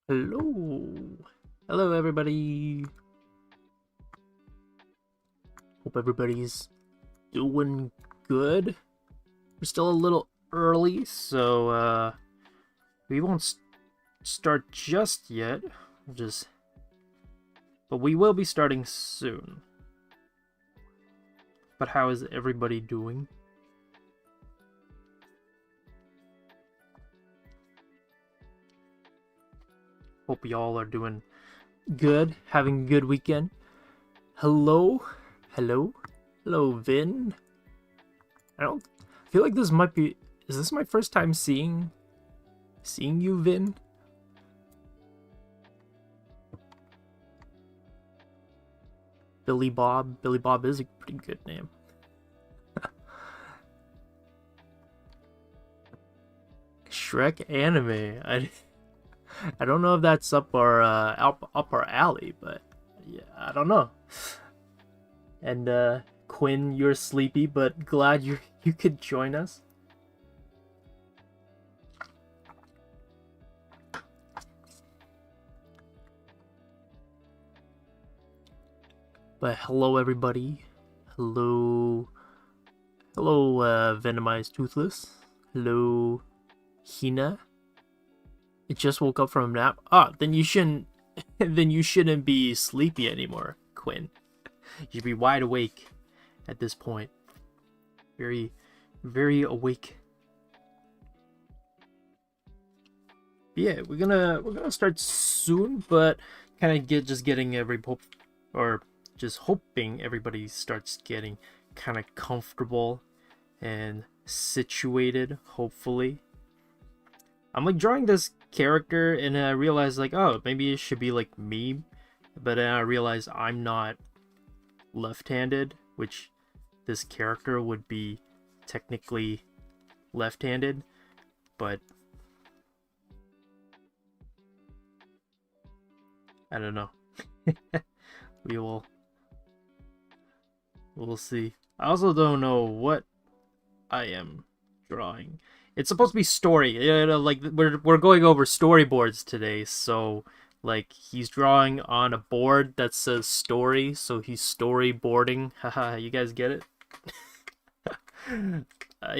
Hello. Hello, everybody. Hope everybody's doing good. We're still a little early, so we won't start just yet. But we will be starting soon. But how is everybody doing? Hope y'all are doing good, having a good weekend. Hello, Vin. I feel like this might be. Is this my first time seeing you, Vin? Billy Bob. Billy Bob is a pretty good name. Shrek anime. I don't know if that's up our alley, but yeah, I don't know. And Quinn, you're sleepy, but glad you could join us. But hello, everybody. Hello, Venomized Toothless. Hello, Hina. It just woke up from a nap. Ah, then you shouldn't. Then you shouldn't be sleepy anymore, Quinn. You should be wide awake at this point. Very, very awake. But yeah, we're gonna start soon, but kind of just hoping everybody starts getting kind of comfortable and situated. Hopefully, I'm like drawing this character and I realized like, oh, maybe it should be like me, but then I realized I'm not left-handed, which this character would be technically left-handed, but I don't know. We'll see. I also don't know what I am drawing. It's supposed to be story. Like we're going over storyboards today, so like he's drawing on a board that says story, so he's storyboarding. Haha, you guys get it? I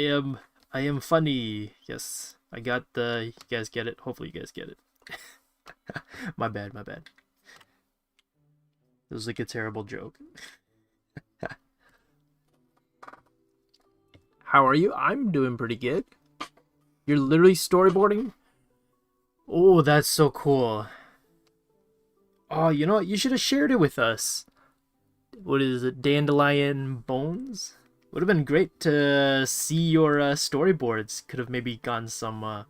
am funny. Yes, I got the. You guys get it? Hopefully you guys get it. My bad. It was like a terrible joke. How are you? I'm doing pretty good. You're literally storyboarding? Oh, that's so cool. Oh, you know what? You should have shared it with us. What is it? Dandelion Bones? Would have been great to see your storyboards. Could have maybe gotten some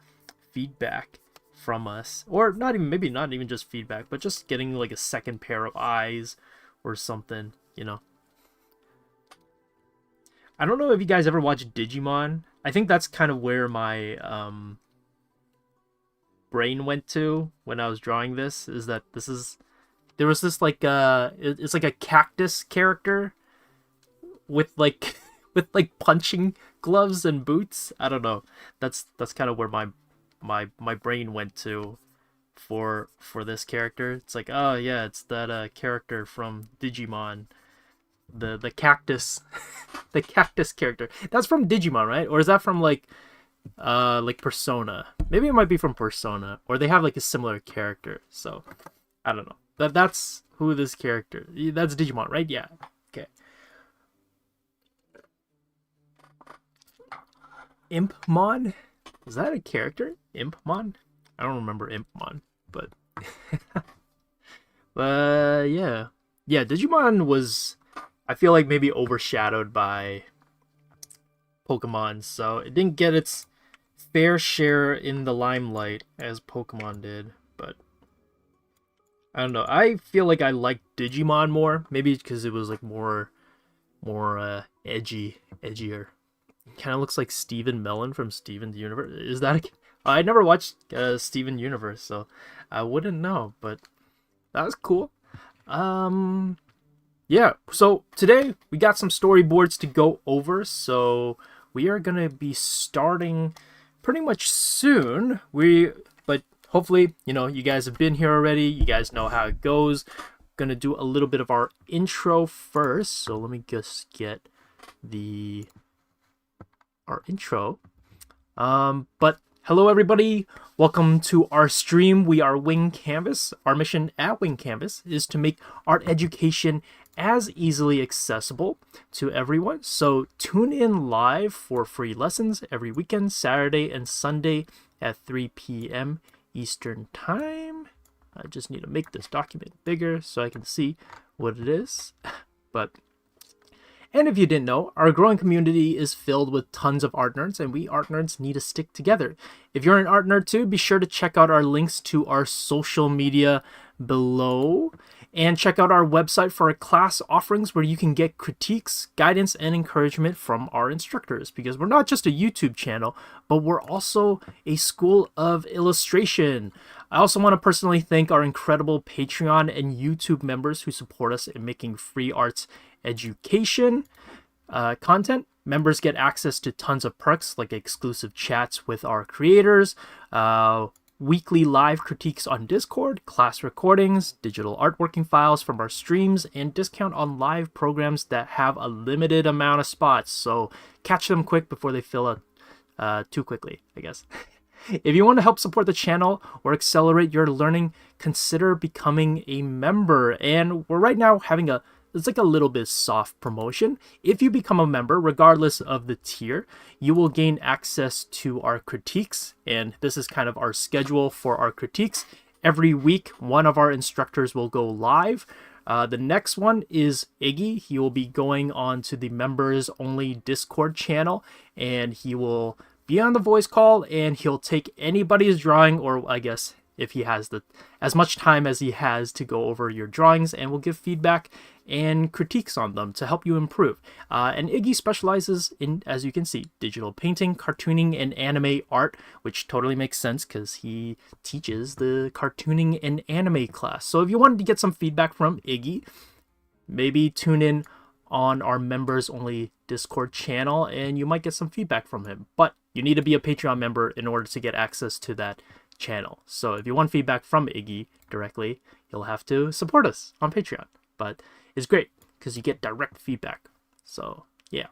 feedback from us. Or not even just feedback, but just getting like a second pair of eyes or something, you know. I don't know if you guys ever watched Digimon. I think that's kind of where my brain went to when I was drawing this. Is that there was this like it's like a cactus character with like punching gloves and boots. I don't know. That's kind of where my brain went to for this character. It's like, oh yeah, it's that character from Digimon. The cactus the cactus character. That's from Digimon, right? Or is that from like Persona? Maybe it might be from Persona, or they have like a similar character. So I don't know. That's who this character. That's Digimon, right? Yeah. Okay. Impmon? Is that a character? Impmon? I don't remember Impmon, but yeah. Yeah, Digimon was, I feel like, maybe overshadowed by Pokemon, so it didn't get its fair share in the limelight as Pokemon did. But I don't know. I feel like I liked Digimon more, maybe because it was like more edgier. Kind of looks like Steven Mellon from Steven's Universe. Is that I never watched Steven Universe, so I wouldn't know. But that was cool. Yeah, so today we got some storyboards to go over, so we are going to be starting pretty much soon. But hopefully, you know, you guys have been here already. You guys know how it goes. Gonna do a little bit of our intro first. So let me just get our intro. But hello everybody, welcome to our stream. We are Wing Canvas. Our mission at Wing Canvas is to make art education as easily accessible to everyone. So tune in live for free lessons every weekend, Saturday and Sunday at 3 p.m. Eastern Time. I just need to make this document bigger so I can see what it is. And if you didn't know, our growing community is filled with tons of art nerds, and we art nerds need to stick together. If you're an art nerd too, be sure to check out our links to our social media below, and check out our website for our class offerings where you can get critiques, guidance, and encouragement from our instructors, because we're not just a YouTube channel, but we're also a school of illustration. I also want to personally thank our incredible Patreon and YouTube members who support us in making free arts education content. Members get access to tons of perks like exclusive chats with our creators, weekly live critiques on Discord, class recordings, digital artworking files from our streams, and discount on live programs that have a limited amount of spots. So catch them quick before they fill out too quickly, I guess. If you want to help support the channel or accelerate your learning, consider becoming a member. And we're right now having it's like a little bit soft promotion. If you become a member, regardless of the tier, you will gain access to our critiques. And this is kind of our schedule for our critiques. Every week, one of our instructors will go live. The next one is Iggy. He will be going on to the members only Discord channel, and he will be on the voice call, and he'll take anybody's drawing, or I guess if he has as much time as he has to go over your drawings, and will give feedback and critiques on them to help you improve. And Iggy specializes in, as you can see, digital painting, cartooning, and anime art, which totally makes sense because he teaches the cartooning and anime class. So if you wanted to get some feedback from Iggy, maybe tune in on our members only Discord channel and you might get some feedback from him. But you need to be a Patreon member in order to get access to that channel. So if you want feedback from Iggy directly, you'll have to support us on Patreon. But it's great because you get direct feedback. So yeah.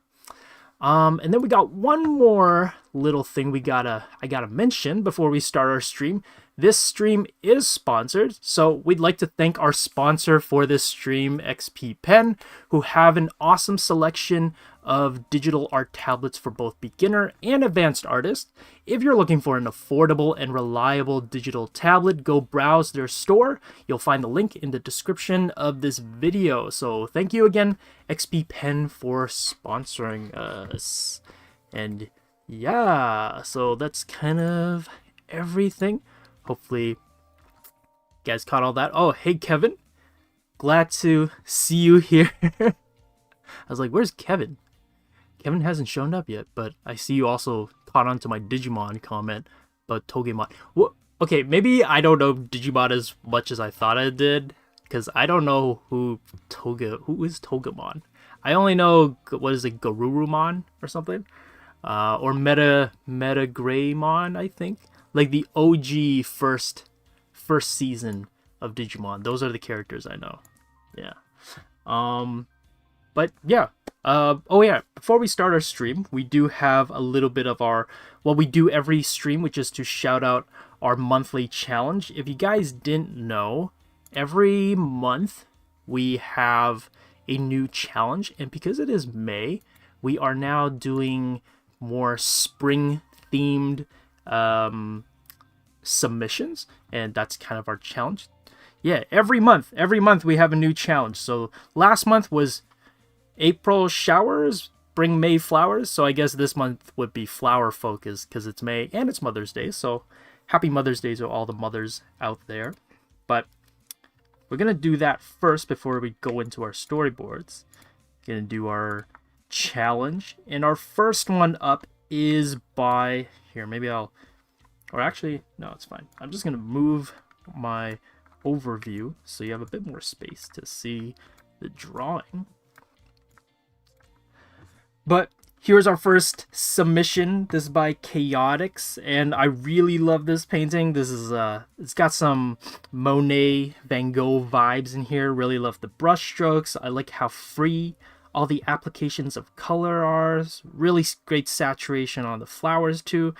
And then we got one more little thing I gotta mention before we start our stream. This stream is sponsored, so we'd like to thank our sponsor for this stream, XP Pen, who have an awesome selection of digital art tablets for both beginner and advanced artists. If you're looking for an affordable and reliable digital tablet, go browse their store. You'll find the link in the description of this video. So thank you again, XP Pen, for sponsoring us. And yeah, so that's kind of everything. Hopefully you guys caught all that. Oh, hey, Kevin. Glad to see you here. I was like, where's Kevin? Kevin hasn't shown up yet, but I see you also caught on to my Digimon comment about Togemon. Well, okay, maybe I don't know Digimon as much as I thought I did, because I don't know who is Togemon. I only know, what is it, Garurumon or something? Or Metagreymon, I think. Like the OG first season of Digimon. Those are the characters I know. Yeah. But yeah. Oh yeah, before we start our stream, we do have a little bit of what we do every stream, which is to shout out our monthly challenge. If you guys didn't know, every month we have a new challenge, and because it is May, we are now doing more spring themed submissions, and that's kind of our challenge. Yeah, every month we have a new challenge. So last month was April showers bring May flowers, so I guess this month would be flower focus because it's May and it's Mother's Day. So happy Mother's Day to all the mothers out there. But we're gonna do that first before we go into our storyboards. Gonna do our challenge, and our first one up is by or actually, no, it's fine. I'm just gonna move my overview so you have a bit more space to see the drawing. But Here's our first submission. This is by Chaotix, and I really love this painting. This is it's got some Monet, Van Gogh vibes in here. Really love the brush strokes. I like how free all the applications of color are. Really great saturation on the flowers too.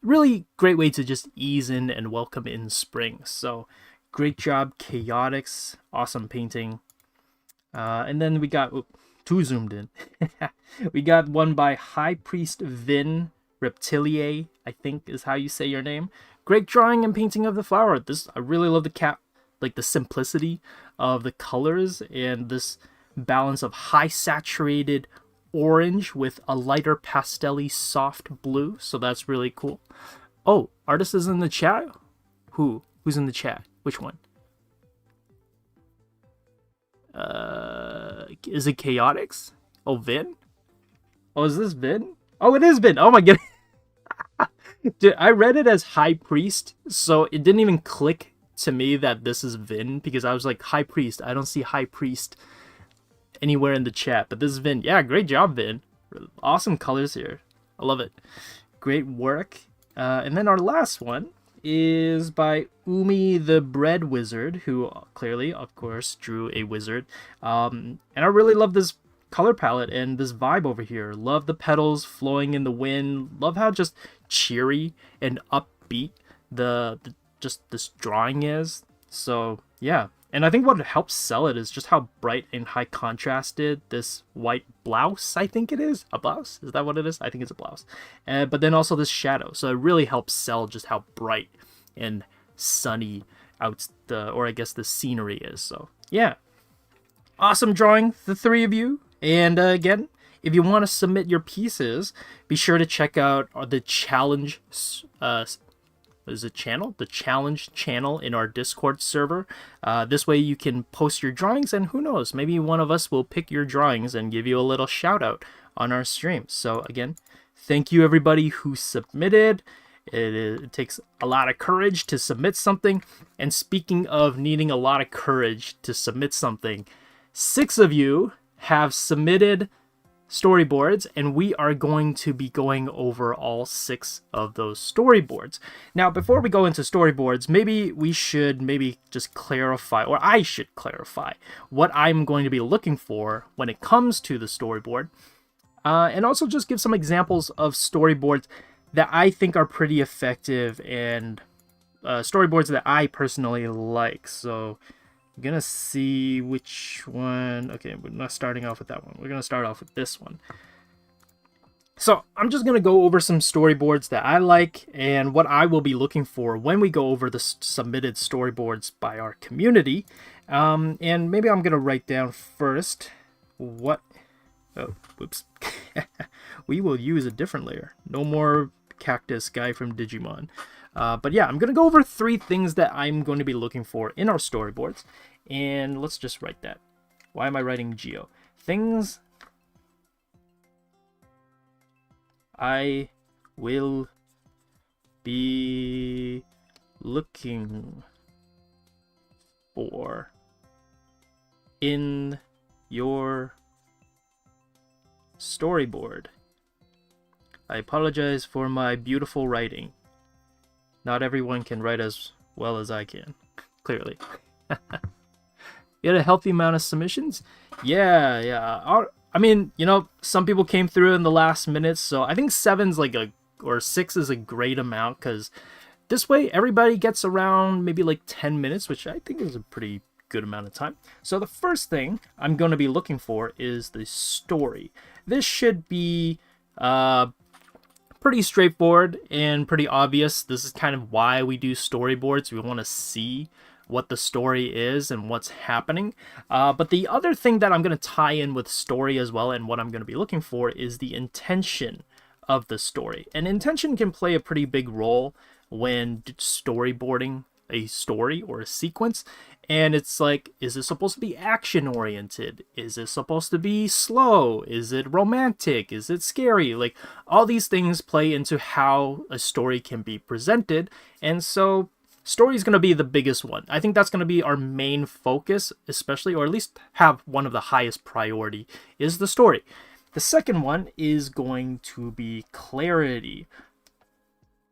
Really great way to just ease in and welcome in spring. So great job, Chaotix. Awesome painting. And then we got too zoomed in. We got one by High Priest Vin Reptilier, I think is how you say your name. Great drawing and painting of the flower. This, I really love the like the simplicity of the colors and this balance of high saturated orange with a lighter pastel-y soft blue. So that's really cool. Oh, artist is in the chat? Who's in the chat? Which one? Is it Chaotix? Oh, Vin? Oh, is this Vin? Oh, it is Vin. Oh my goodness. Dude, I read it as High Priest, so it didn't even click to me that this is Vin, because I was like, High Priest. I don't see High Priest anywhere in the chat, but this is Vin. Yeah, great job, Vin. Awesome colors here. I love it. Great work. And then our last one is by Umi the Bread Wizard, who clearly, of course, drew a wizard. And I really love this color palette and this vibe over here. Love the petals flowing in the wind. Love how just cheery and upbeat just this drawing is. So yeah, and I think what helps sell it is just how bright and high contrasted this white blouse, I think it is. A blouse? Is that what it is? I think it's a blouse. But then also this shadow. So it really helps sell just how bright and sunny or I guess the scenery is. So yeah, awesome drawing, the three of you. And again, if you want to submit your pieces, be sure to check out the challenge the challenge channel in our Discord server. This way you can post your drawings, and who knows, maybe one of us will pick your drawings and give you a little shout out on our stream. So again, thank you everybody who submitted. It takes a lot of courage to submit something. And speaking of needing a lot of courage to submit something, 6 of you have submitted storyboards, and we are going to be going over all 6 of those storyboards. Now, before we go into storyboards, maybe we should just clarify, or I should clarify, what I'm going to be looking for when it comes to the storyboard, and also just give some examples of storyboards that I think are pretty effective and storyboards that I personally like. So I'm gonna see which one. Okay, we're not starting off with that one. We're gonna start off with this one. So I'm just gonna go over some storyboards that I like and what I will be looking for when we go over the submitted storyboards by our community. And maybe I'm gonna write down first what. Oh, whoops. We will use a different layer. No more cactus guy from Digimon. But yeah, I'm going to go over 3 things that I'm going to be looking for in our storyboards. And let's just write that. Why am I writing Geo? Things I will be looking for in your storyboard. I apologize for my beautiful writing. Not everyone can write as well as I can, clearly. You had a healthy amount of submissions? Yeah. I mean, you know, some people came through in the last minute, so I think 7's like or 6 is a great amount, because this way everybody gets around maybe like 10 minutes, which I think is a pretty good amount of time. So the first thing I'm going to be looking for is the story. This should be pretty straightforward and pretty obvious. This is kind of why we do storyboards. We want to see what the story is and what's happening. But the other thing that I'm going to tie in with story as well, and what I'm going to be looking for, is the intention of the story. And intention can play a pretty big role when storyboarding a story or a sequence. And it's like, is it supposed to be action oriented? Is it supposed to be slow? Is it romantic? Is it scary? Like, all these things play into how a story can be presented. And so story is going to be the biggest one. I think that's going to be our main focus, especially, or at least have one of the highest priority, is the story. The second one is going to be clarity.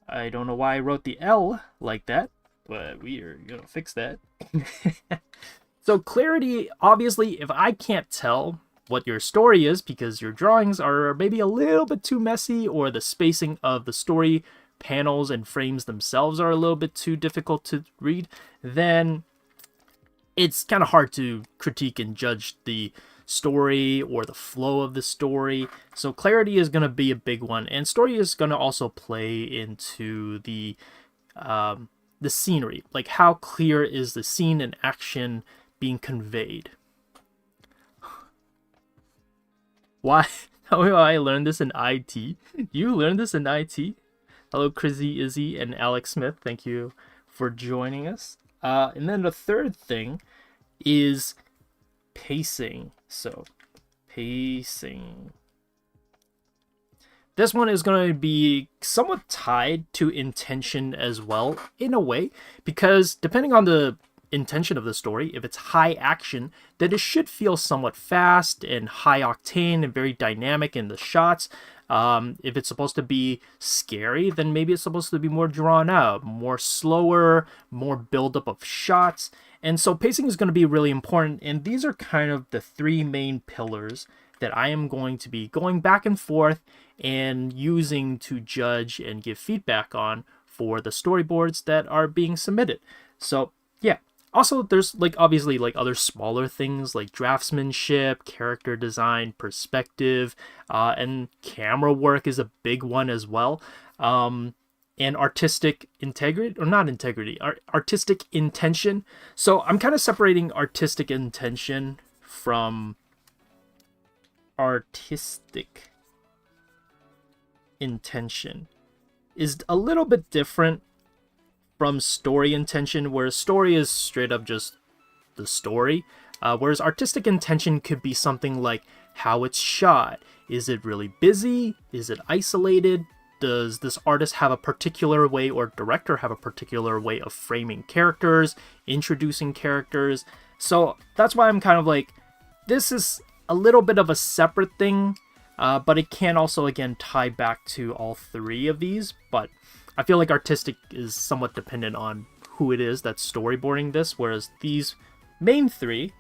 I don't know why I wrote the L like that, but we are gonna fix that. So clarity, obviously, if I can't tell what your story is because your drawings are maybe a little bit too messy, or the spacing of the story panels and frames themselves are a little bit too difficult to read, then it's kind of hard to critique and judge the story or the flow of the story. So clarity is going to be a big one, and story is going to also play into the scenery, like how clear is the scene and action being conveyed. Why? How do I learn this in IT? You learned this in IT? Hello, Chrissy, Izzy, and Alex Smith. Thank you for joining us. And then the third thing is pacing. So, pacing. This one is going to be somewhat tied to intention as well, in a way, because depending on the intention of the story, if it's high action, then it should feel somewhat fast and high octane and very dynamic in the shots. If it's supposed to be scary, then maybe it's supposed to be more drawn out, more slower, more buildup of shots. And so pacing is going to be really important, and these are kind of the three main pillars that I am going to be going back and forth and using to judge and give feedback on for the storyboards that are being submitted. So yeah. Also, there's like obviously like other smaller things like draftsmanship, character design, perspective, and camera work is a big one as well. And artistic integrity, or not integrity, artistic intention. So I'm kind of separating artistic intention from artistic intention. Is a little bit different from story intention, where story is straight up just the story, whereas artistic intention could be something like how it's shot. Is it really busy? Is it isolated? Does this artist have a particular way, or director have a particular way of framing characters, introducing characters? So that's why I'm kind of like, this is a little bit of a separate thing, but it can also again tie back to all three of these. But I feel like artistic is somewhat dependent on who it is that's storyboarding this, whereas these main three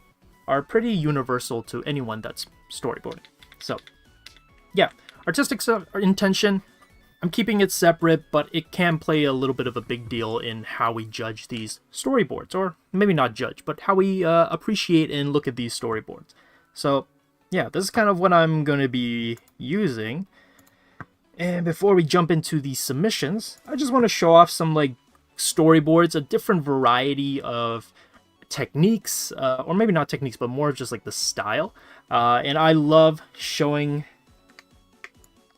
are pretty universal to anyone that's storyboarding. So yeah, artistic intention, I'm keeping it separate, but it can play a little bit of a big deal in how we judge these storyboards, or maybe not judge, but how we appreciate and look at these storyboards. So yeah, this is kind of what I'm going to be using. And before we jump into the submissions, I just want to show off some like storyboards, a different variety of techniques, or maybe not techniques, but more just like the style. And I love showing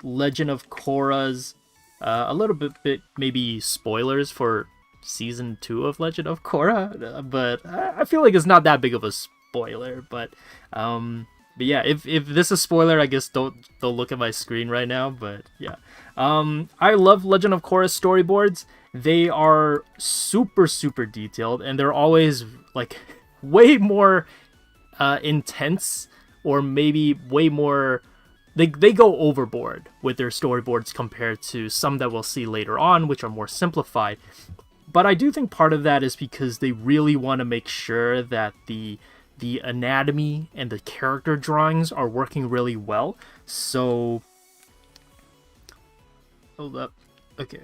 Legend of Korra's, a little bit maybe spoilers for season 2 of Legend of Korra, but I feel like it's not that big of a spoiler. But yeah, if this is spoiler, I guess don't look at my screen right now. But yeah, I love Legend of Korra storyboards. They are super detailed, and they're always like way more intense, or maybe way more. They go overboard with their storyboards compared to some that we'll see later on, which are more simplified. But I do think part of that is because they really want to make sure that the anatomy and the character drawings are working really well. So hold up. Okay.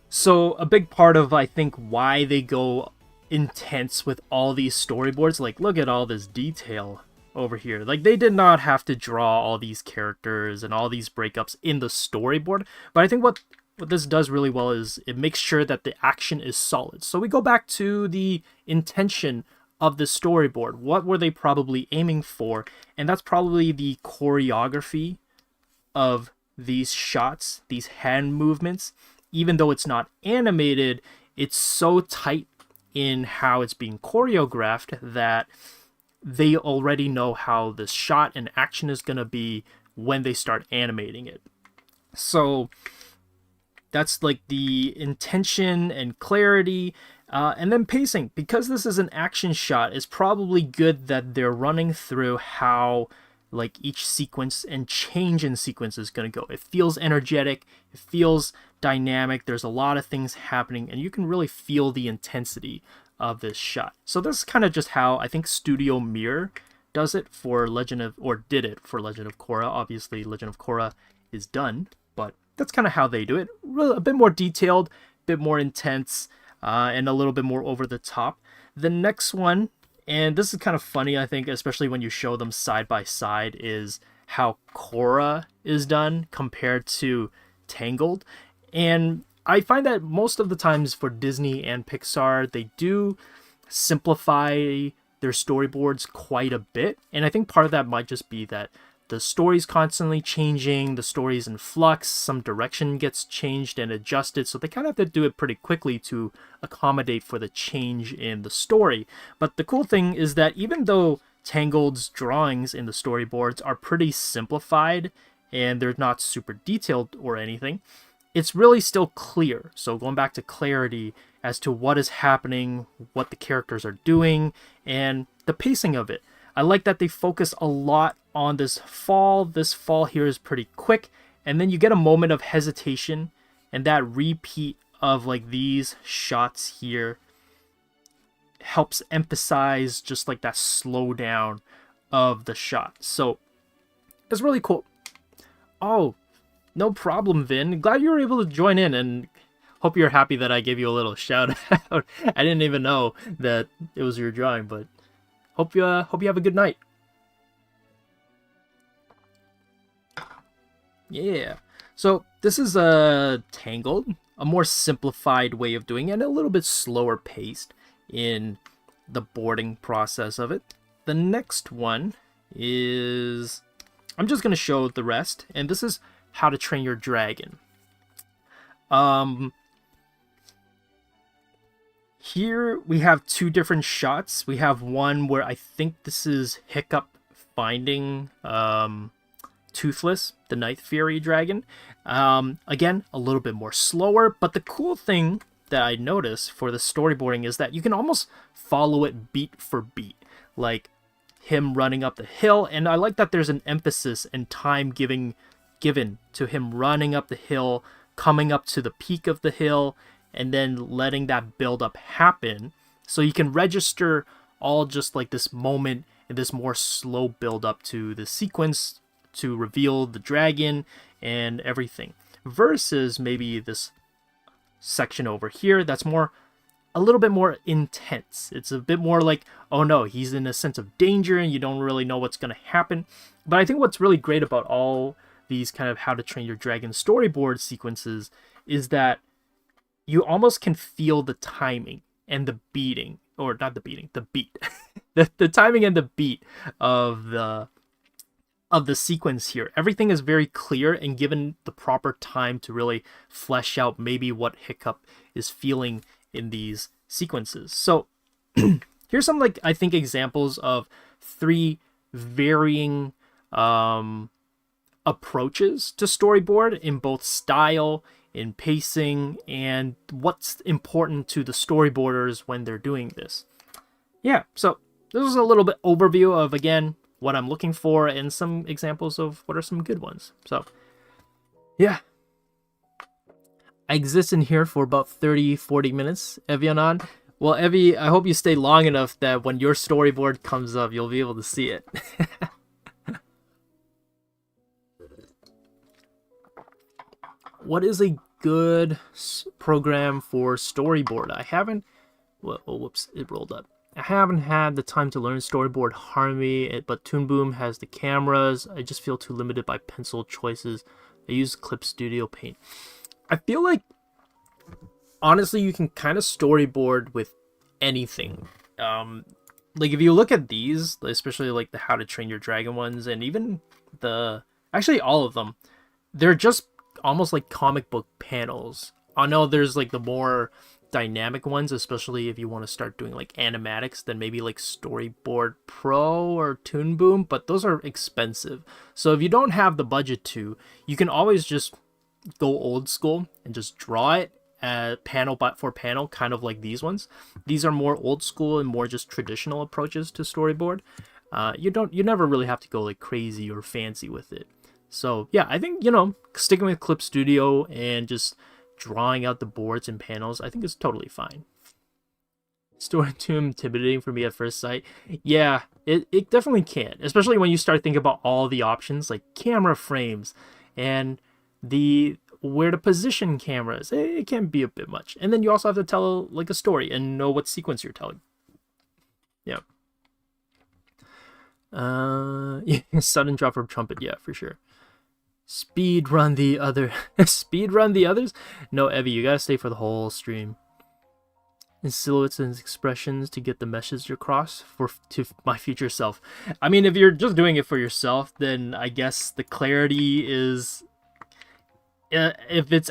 So a big part of, I think, why they go intense with all these storyboards, like look at all this detail over here. Like they did not have to draw all these characters and all these breakups in the storyboard, but I think what this does really well is it makes sure that the action is solid. So we go back to the intention of the storyboard. What were they probably aiming for? And that's probably the choreography of these shots, these hand movements. Even though it's not animated, it's so tight in how it's being choreographed that they already know how the shot and action is going to be when they start animating it. So that's like the intention and clarity. And then pacing. Because this is an action shot, it's probably good that they're running through how like each sequence and change in sequence is going to go. It feels energetic, it feels dynamic, there's a lot of things happening, and you can really feel the intensity of this shot. So this is kind of just how I think Studio Mirror does it for Legend of, or did it for Legend of Korra. Obviously Legend of Korra is done, but that's kind of how they do it. Really, a bit more detailed, a bit more intense, and a little bit more over the top. The next one, and this is kind of funny, I think, especially when you show them side by side, is how Korra is done compared to Tangled. And I find that most of the times for Disney and Pixar, they do simplify their storyboards quite a bit. And I think part of that might just be that the story's constantly changing, the story's in flux, some direction gets changed and adjusted, so they kind of have to do it pretty quickly to accommodate for the change in the story. But the cool thing is that even though Tangled's drawings in the storyboards are pretty simplified and they're not super detailed or anything, it's really still clear. So going back to clarity as to what is happening, what the characters are doing, and the pacing of it. I like that they focus a lot on this fall. This fall here is pretty quick, and then you get a moment of hesitation, and that repeat of like these shots here helps emphasize just like that slowdown of the shot. So it's really cool. Oh, no problem, Vin. Glad you were able to join in, and hope you're happy that I gave you a little shout out. I didn't even know that it was your drawing, but hope you have a good night. Yeah. So this is a Tangled, a more simplified way of doing it, and a little bit slower paced in the boarding process of it. The next one is, I'm just going to show the rest, and this is How to Train Your Dragon. Here we have two different shots. We have one where I think this is Hiccup finding Toothless, the Night Fury dragon. Again, a little bit more slower, but the cool thing that I noticed for the storyboarding is that you can almost follow it beat for beat, like him running up the hill, and I like that there's an emphasis and time given to him running up the hill, coming up to the peak of the hill, and then letting that build up happen, so you can register all just like this moment and this more slow build up to the sequence to reveal the dragon and everything, versus maybe this section over here that's a little bit more intense. It's a bit more like, oh no, he's in a sense of danger and you don't really know what's going to happen. But I think what's really great about all these kind of How to Train Your Dragon storyboard sequences is that you almost can feel the timing and the beating, or not the beating, the beat. the timing and the beat of the sequence here. Everything is very clear and given the proper time to really flesh out maybe what Hiccup is feeling in these sequences. So here's some, like, I think examples of three varying approaches to storyboard in both style, in pacing, and what's important to the storyboarders when they're doing this. Yeah, so this is a little bit overview of, again, what I'm looking for and some examples of what are some good ones. So yeah, I exist in here for about 30-40 minutes, Evianon. Well, Evie, I hope you stay long enough that when your storyboard comes up, you'll be able to see it. What is a good program for storyboard? I haven't, well, oh, whoops, it rolled up. I haven't had the time to learn Storyboard Harmony, but Toon Boom has the cameras. I just feel too limited by pencil choices. I use Clip Studio Paint. I feel like, honestly, you can kind of storyboard with anything. Like, if you look at these, especially like the How to Train Your Dragon ones, and even actually all of them, they're just almost like comic book panels. I know there's like the more dynamic ones, especially if you want to start doing like animatics, then maybe like Storyboard Pro or Toon Boom, but those are expensive. So if you don't have the budget to, you can always just go old school and just draw it panel for panel, kind of like these ones. These are more old school and more just traditional approaches to storyboard. You never really have to go like crazy or fancy with it. So yeah, I think, you know, sticking with Clip Studio and just drawing out the boards and panels, I think is totally fine. Story too intimidating for me at first sight. Yeah, it definitely can, especially when you start thinking about all the options like camera frames and the where to position cameras. It can be a bit much. And then you also have to tell like a story and know what sequence you're telling. Yeah. Yeah, sudden drop from trumpet, yeah, for sure. Speed run the other speed run the others? No, Evie, you gotta stay for the whole stream. In silhouettes and expressions to get the message across to my future self. I mean, if you're just doing it for yourself, then I guess the clarity is if it's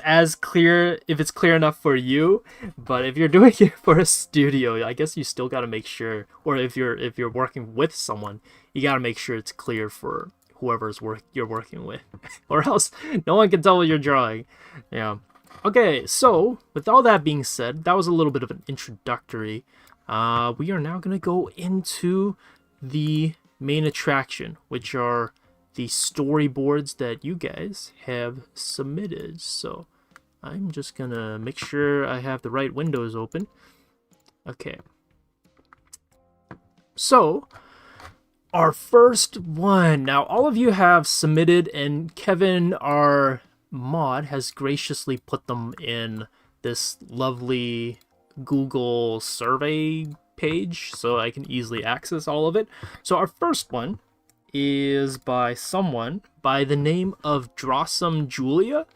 clear enough for you. But if you're doing it for a studio, I guess you still got to make sure, or if you're working with someone, you got to make sure it's clear for whoever's you're working with, or else no one can tell what you're drawing. Yeah. Okay, so with all that being said, that was a little bit of an introductory. We are now gonna go into the main attraction, which are the storyboards that you guys have submitted. So I'm just gonna make sure I have the right windows open. Okay. So our first one. Now all of you have submitted, and Kevin, our mod, has graciously put them in this lovely Google survey page so I can easily access all of it. So our first one is by someone by the name of DrawesomeJulia.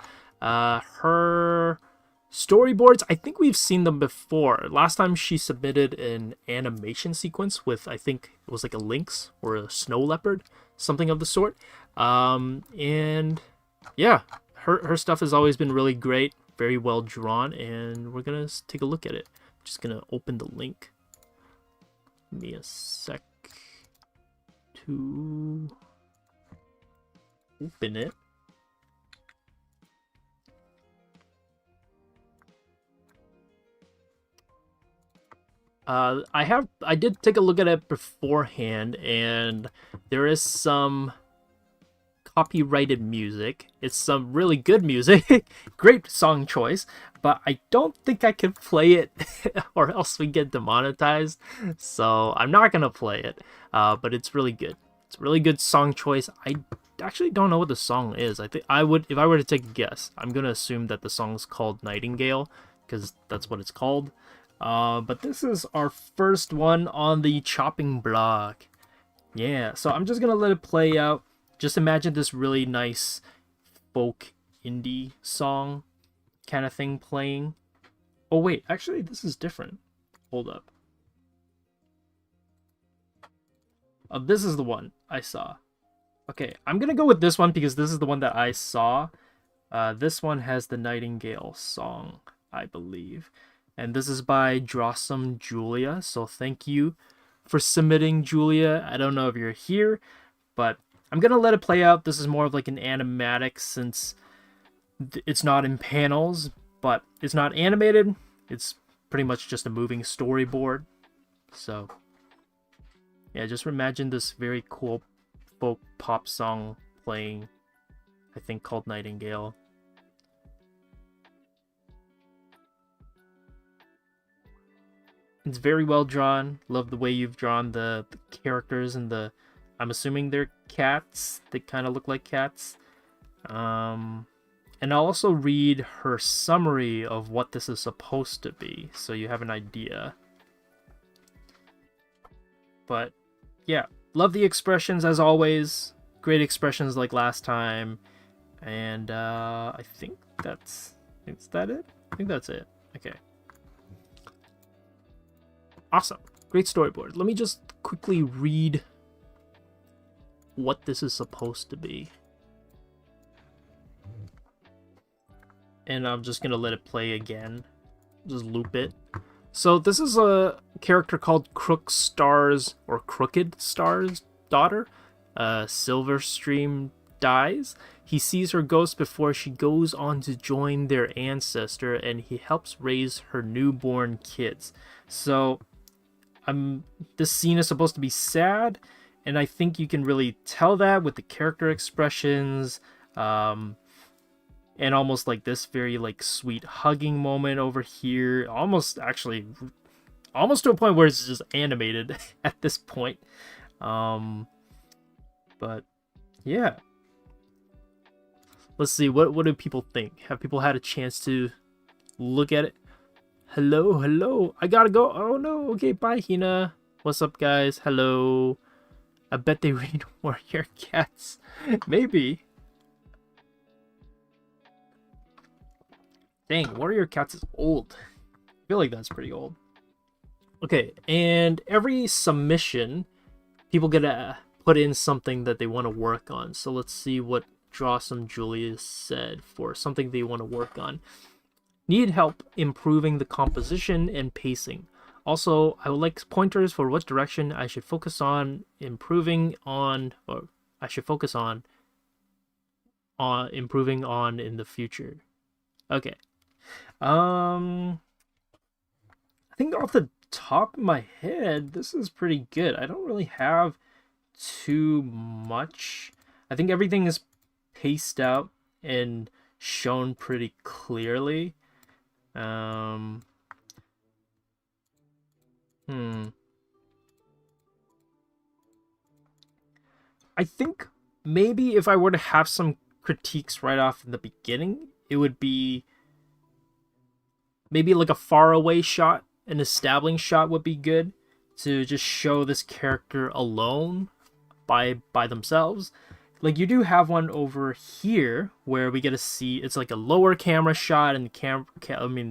Her storyboards, I think we've seen them before. Last time she submitted an animation sequence with, I think it was like a lynx or a snow leopard, something of the sort. And yeah, her stuff has always been really great, very well drawn, and we're gonna take a look at it. I'm just gonna open the link. Give me a sec to open it. I did take a look at it beforehand, and there is some copyrighted music. It's some really good music. Great song choice, but I don't think I can play it or else we get demonetized. So I'm not gonna play it. But it's really good. It's a really good song choice. I actually don't know what the song is. I think I would, if I were to take a guess, I'm gonna assume that the song's called Nightingale, because that's what it's called. But this is our first one on the chopping block. Yeah, so I'm just gonna let it play out. Just imagine this really nice folk indie song kind of thing playing. Oh wait, actually this is different. Hold up. This is the one I saw. Okay, I'm gonna go with this one because this is the one that I saw. This one has the Nightingale song, I believe. And this is by DrawesomeJulia, so thank you for submitting, Julia. I don't know if you're here, but I'm gonna let it play out. This is more of like an animatic since it's not in panels, but it's not animated. It's pretty much just a moving storyboard. So yeah, just imagine this very cool folk pop song playing, I think called Nightingale. It's very well drawn. Love the way you've drawn the characters and the, I'm assuming they're cats. They kind of look like cats. And I'll also read her summary of what this is supposed to be, so you have an idea. But yeah, love the expressions as always. Great expressions like last time. And I think that's, is that it? I think that's it. Okay. Awesome. Great storyboard. Let me just quickly read what this is supposed to be. And I'm just going to let it play again. Just loop it. So this is a character called Crooked Star's daughter. Silverstream dies. He sees her ghost before she goes on to join their ancestor, and he helps raise her newborn kids. So this scene is supposed to be sad, And I think you can really tell that with the character expressions, and almost like this very like sweet hugging moment over here, almost to a point where it's just animated at this point. But yeah, let's see, what do people think? Have people had a chance to look at it? Hello, I gotta go. Oh no, okay, bye Hina. What's up guys? Hello. I bet they read Warrior Cats. Maybe. Dang, Warrior Cats is old. I feel like that's pretty old. Okay, and every submission, people get to put in something that they want to work on. So let's see what DrawesomeJulia said for something they want to work on. Need help improving the composition and pacing. Also, I would like pointers for what direction I should focus on improving on, or I should focus on improving on in the future. Okay. I think off the top of my head, this is pretty good. I don't really have too much. I think everything is paced out and shown pretty clearly. I think maybe if I were to have some critiques right off in the beginning, it would be maybe like a faraway shot, an establishing shot would be good to just show this character alone by themselves. Like you do have one over here where we get to see it's like a lower camera shot, and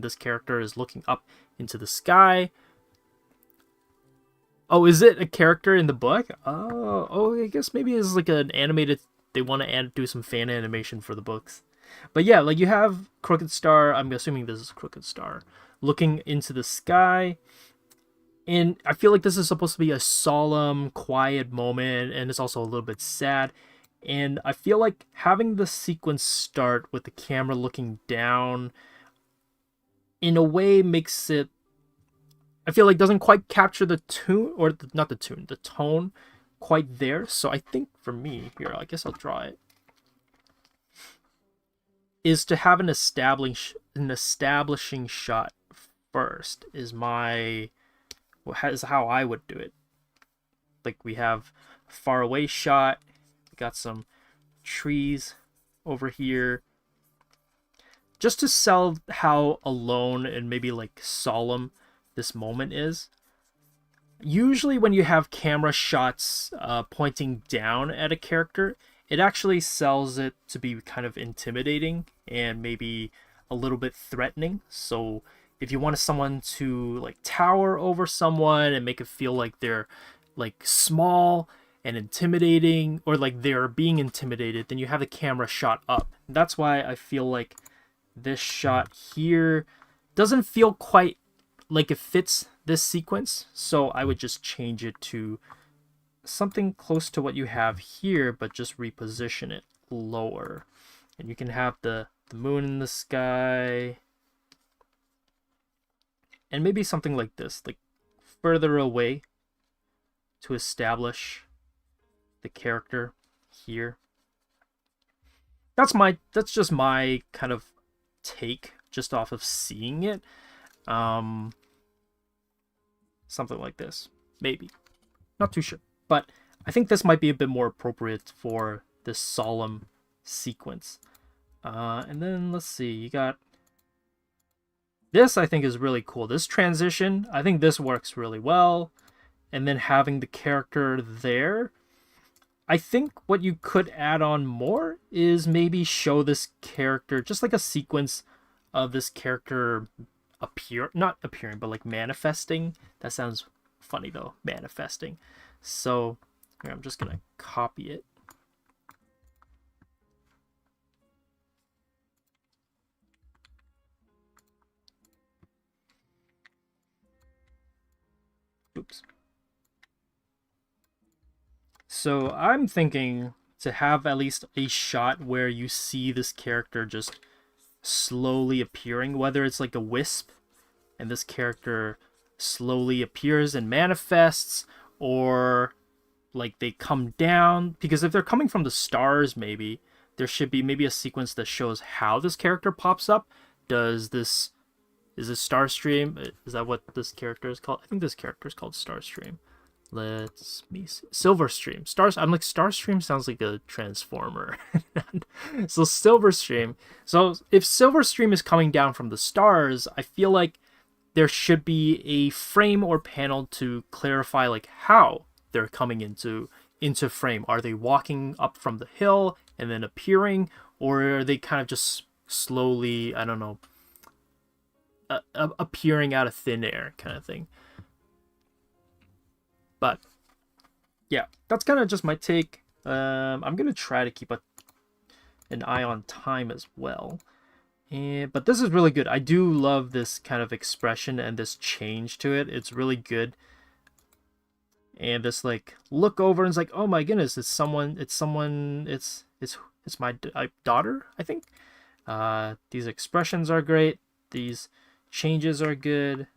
this character is looking up into the sky. Oh, is it a character in the book? Oh, I guess maybe it's like an animated. They want to do some fan animation for the books. But yeah, like you have Crooked Star. I'm assuming this is Crooked Star looking into the sky. And I feel like this is supposed to be a solemn, quiet moment, and it's also a little bit sad. And I feel like having the sequence start with the camera looking down, in a way, makes it, I feel like doesn't quite capture the tune, or not the tune, the tone quite there. So I think for me, here, I guess I'll draw it, is to have an establishing shot first is how I would do it. Like we have a far away shot, we got some trees over here, just to sell how alone and maybe like solemn this moment is. Usually when you have camera shots pointing down at a character, it actually sells it to be kind of intimidating and maybe a little bit threatening. So if you want someone to like tower over someone and make it feel like they're like small and intimidating, or like they're being intimidated, then you have the camera shot up. That's why I feel like this shot here doesn't feel quite like it fits this sequence. So I would just change it to something close to what you have here, but just reposition it lower. And you can have the moon in the sky. And maybe something like this, like further away to establish the character here. That's just my kind of take just off of seeing it. Something like this, maybe. Not too sure. But I think this might be a bit more appropriate for this solemn sequence. And then let's see, you got this. I think is really cool. This transition, I think this works really well. And then having the character there, I think what you could add on more is maybe show this character, just like a sequence of this character not appearing, but like manifesting. That sounds funny though, manifesting. So here, I'm just gonna copy it. Oops. So I'm thinking to have at least a shot where you see this character just slowly appearing, whether it's like a wisp and this character slowly appears and manifests, or like they come down, because if they're coming from the stars, maybe there should be maybe a sequence that shows how this character pops up. Is this Starstream? Is that what this character is called? I think this character is called Starstream. Let's me see. Silverstream. I'm like, Starstream sounds like a transformer. So Silverstream. So if Silverstream is coming down from the stars, I feel like there should be a frame or panel to clarify like how they're coming into frame. Are they walking up from the hill and then appearing, or are they kind of just slowly, I don't know, appearing out of thin air kind of thing? But yeah, that's kind of just my take. I'm gonna try to keep an eye on time as well. But this is really good. I do love this kind of expression and this change to it. It's really good. And this like look over and it's like, oh my goodness, it's my daughter, I think. These expressions are great. These changes are good.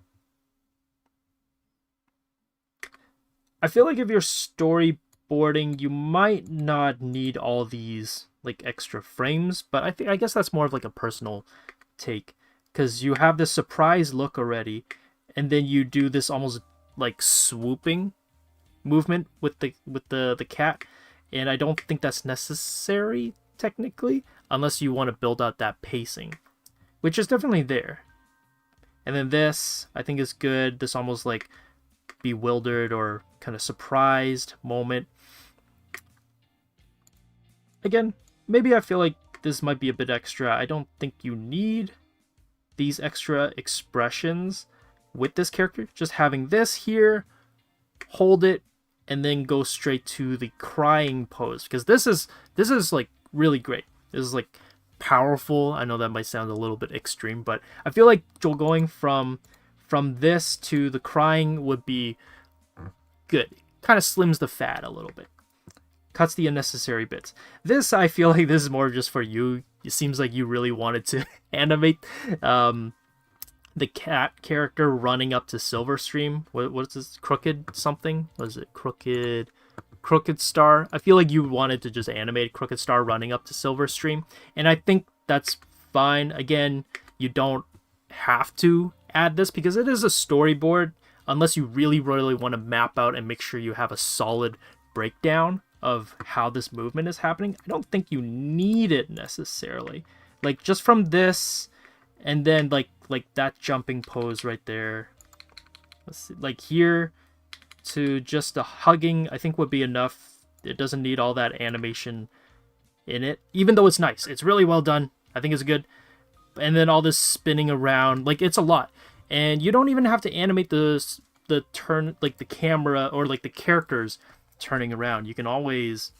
I feel like if you're storyboarding, you might not need all these like extra frames, but I guess that's more of like a personal take, because you have this surprise look already, and then you do this almost like swooping movement with the cat, and I don't think that's necessary technically, unless you want to build out that pacing, which is definitely there. And then this I think is good, this almost like bewildered or kind of surprised moment. Again, maybe I feel like this might be a bit extra. I don't think you need these extra expressions with this character. Just having this here, hold it, and then go straight to the crying pose, because this is like really great. This is like powerful. I know that might sound a little bit extreme, but I feel like going from this to the crying would be good. Kind of slims the fat a little bit. Cuts the unnecessary bits. This, I feel like this is more just for you. It seems like you really wanted to animate the cat character running up to Silverstream. What's this? Crooked something? Was it Crooked Star? I feel like you wanted to just animate Crooked Star running up to Silverstream, and I think that's fine. Again, you don't have to add this because it is a storyboard, unless you really want to map out and make sure you have a solid breakdown of how this movement is happening. I don't think you need it necessarily. Like just from this, and then like that jumping pose right there. Let's see, like here to just a hugging, I think would be enough. It doesn't need all that animation in it, even though it's nice. It's really well done. I think it's good. And then all this spinning around, like it's a lot. And you don't even have to animate the turn, like the camera or like the characters turning around. You can always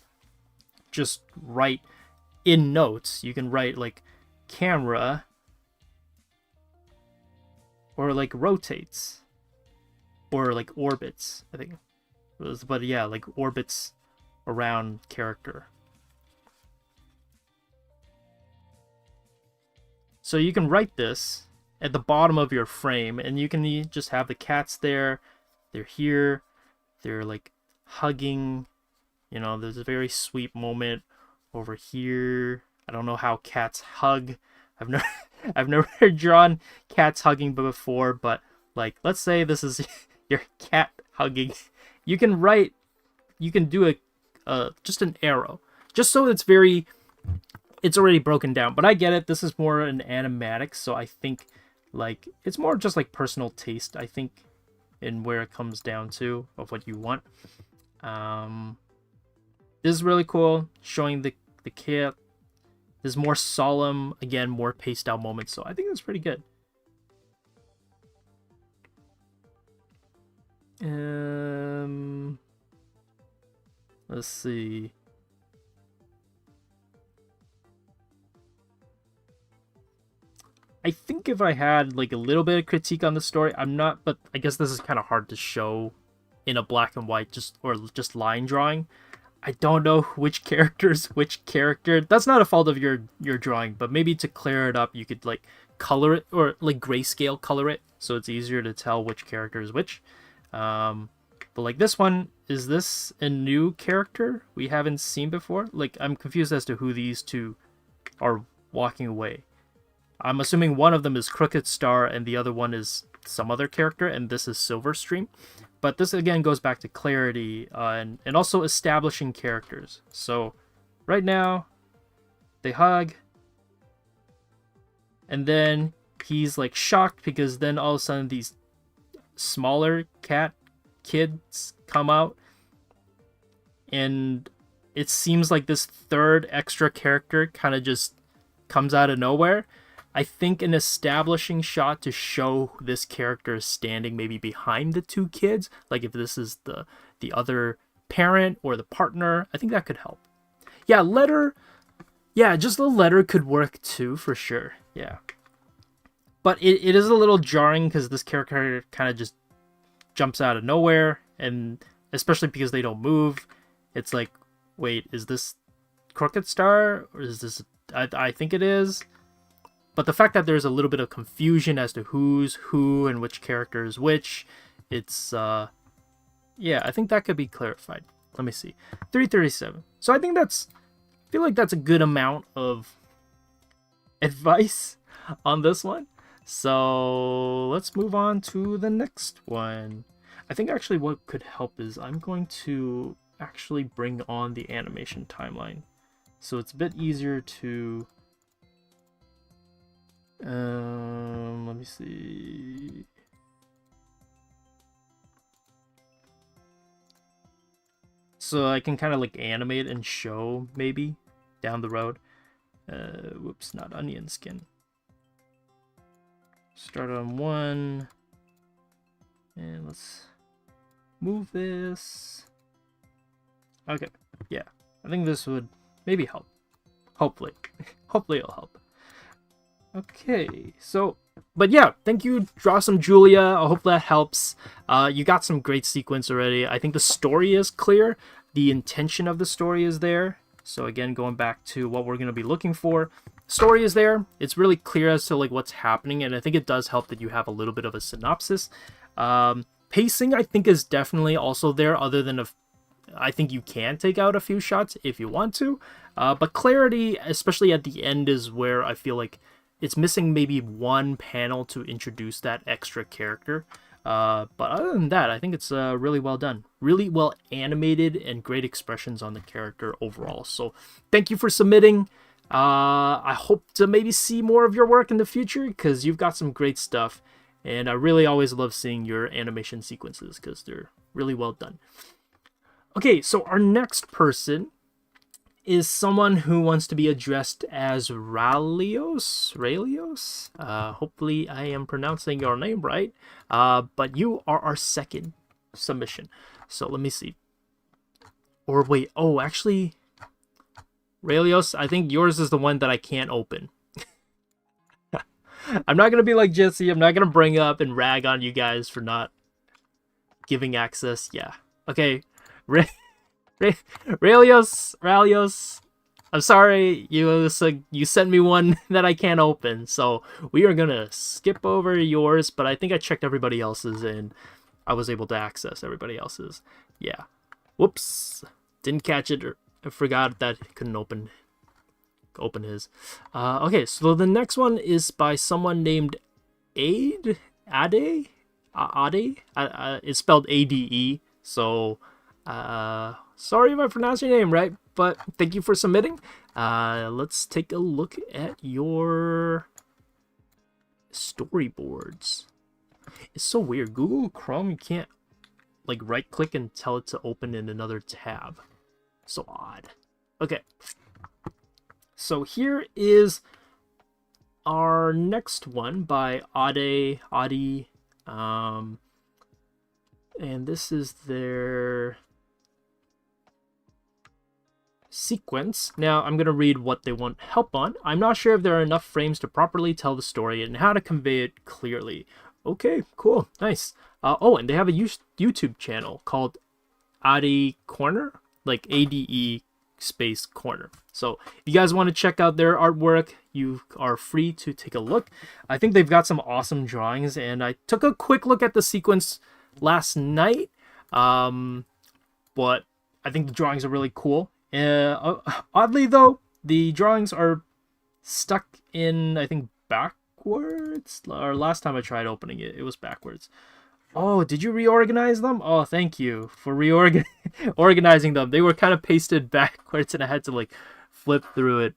just write in notes. You can write like camera or like rotates or like orbits, I think. But yeah, like orbits around character. So you can write this at the bottom of your frame, and you can just have the cats there. They're here. They're like hugging. You know, there's a very sweet moment over here. I don't know how cats hug. I've never drawn cats hugging before, but like, let's say this is your cat hugging. You can do just an arrow, just so it's already broken down. But I get it. This is more an animatic, so I think like it's more just like personal taste, I think, in where it comes down to of what you want. This is really cool, showing the cat. There's more solemn, again, more paced out moments, so I think that's pretty good. Let's see. I think if I had like a little bit of critique on the story, but I guess this is kind of hard to show in a black and white or just line drawing. I don't know which character's which character. That's not a fault of your drawing, but maybe to clear it up, you could like color it or like grayscale color it so it's easier to tell which character is which. But like this one, is this a new character we haven't seen before? Like, I'm confused as to who these two are walking away. I'm assuming one of them is Crooked Star and the other one is some other character, and this is Silverstream. But this again goes back to clarity and also establishing characters. So right now, they hug, and then he's like shocked because then all of a sudden these smaller cat kids come out, and it seems like this third extra character kind of just comes out of nowhere. I think an establishing shot to show this character is standing maybe behind the two kids, like if this is the other parent or the partner, I think that could help. Yeah, letter. Yeah, just the letter could work too, for sure. Yeah. But it is a little jarring because this character kind of just jumps out of nowhere, and especially because they don't move. It's like, wait, is this Crooked Star? Or is this... I think it is. But the fact that there's a little bit of confusion as to who's who and which character is which, it's... yeah, I think that could be clarified. Let me see. 337. So I think that's... I feel like that's a good amount of advice on this one. So let's move on to the next one. I think actually what could help is I'm going to actually bring on the animation timeline. So it's a bit easier to... let me see. So I can kind of like animate and show maybe down the road. Whoops, not onion skin. Start on 1. And let's move this. Okay, yeah. I think this would maybe help. Hopefully. Hopefully it'll help. Okay, so, but yeah, thank you, DrawesomeJulia. I hope that helps. You got some great sequence already. I think the story is clear. The intention of the story is there. So again, going back to what we're going to be looking for. Story is there. It's really clear as to like what's happening, and I think it does help that you have a little bit of a synopsis. Pacing, I think, is definitely also there, other than I think you can take out a few shots if you want to. But clarity, especially at the end, is where I feel like it's missing maybe one panel to introduce that extra character. But other than that, I think it's really well done. Really well animated and great expressions on the character overall. So thank you for submitting. I hope to maybe see more of your work in the future because you've got some great stuff. And I really always love seeing your animation sequences because they're really well done. Okay, so our next person is someone who wants to be addressed as Ralios. Hopefully I am pronouncing your name right. But you are our second submission. So let me see. Or wait, oh, actually, Ralios, I think yours is the one that I can't open. I'm not going to be like Jesse. I'm not going to bring up and rag on you guys for not giving access. Yeah. Okay. Ralios, I'm sorry, you sent me one that I can't open, so we are gonna skip over yours, but I think I checked everybody else's and I was able to access everybody else's. Yeah. Whoops. Didn't catch it, or I forgot that he couldn't open his. Okay, so the next one is by someone named Ade. It's spelled A-D-E, so sorry if I pronounced your name right, but thank you for submitting. Let's take a look at your storyboards. It's so weird. Google Chrome, you can't like right click and tell it to open in another tab. So odd. Okay. So here is our next one by Adi. And this is their sequence. Now I'm going to read what they want help on. I'm not sure if there are enough frames to properly tell the story and how to convey it clearly. Okay, cool, nice. Oh, and they have a YouTube channel called Ade Corner, like ADE space corner. So if you guys want to check out their artwork, you are free to take a look. I think they've got some awesome drawings, and I took a quick look at the sequence last night. But I think the drawings are really cool. Oddly though, the drawings are stuck in, I think, backwards. Or last time I tried opening it, it was backwards. Oh, did you reorganize them? Oh, thank you for organizing them. They were kind of pasted backwards, and I had to like flip through it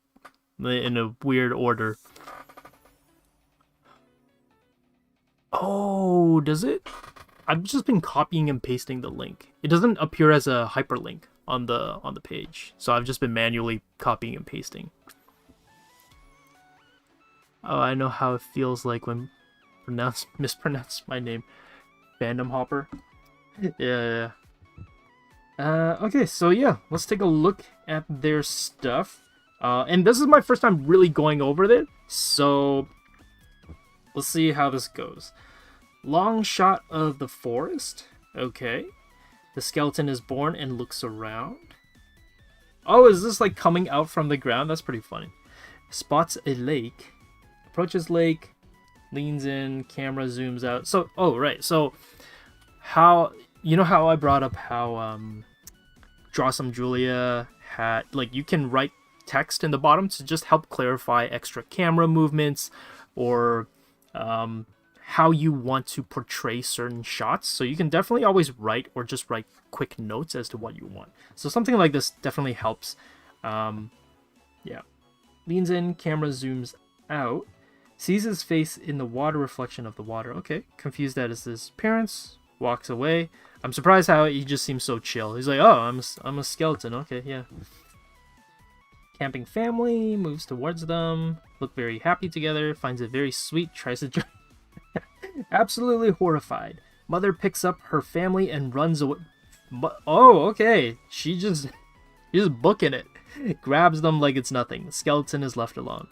in a weird order. Oh, does it? I've just been copying and pasting the link. It doesn't appear as a hyperlink on the page, so I've just been manually copying and pasting. Oh, I know how it feels like when mispronounce my name. Fandom Hopper. Yeah. Okay, so yeah, let's take a look at their stuff. And this is my first time really going over it, so let's see how this goes. Long shot of the forest. Okay. The skeleton is born and looks around. Oh, is this like coming out from the ground? That's pretty funny. Spots a lake. Approaches lake. Leans in, camera zooms out. So, oh, right. So, how, you know how I brought up how DrawesomeJulia had, like, you can write text in the bottom to just help clarify extra camera movements or how you want to portray certain shots. So you can definitely always write or just write quick notes as to what you want. So something like this definitely helps. Yeah. Leans in, camera zooms out. Sees his face in the water reflection of the water. Okay, confused at his appearance. Walks away. I'm surprised how he just seems so chill. He's like, oh, I'm a skeleton. Okay, yeah. Camping family moves towards them. Look very happy together. Finds it very sweet. Tries to join. Absolutely horrified. Mother picks up her family and runs away. Oh, okay. She's just booking it. Grabs them like it's nothing. The skeleton is left alone.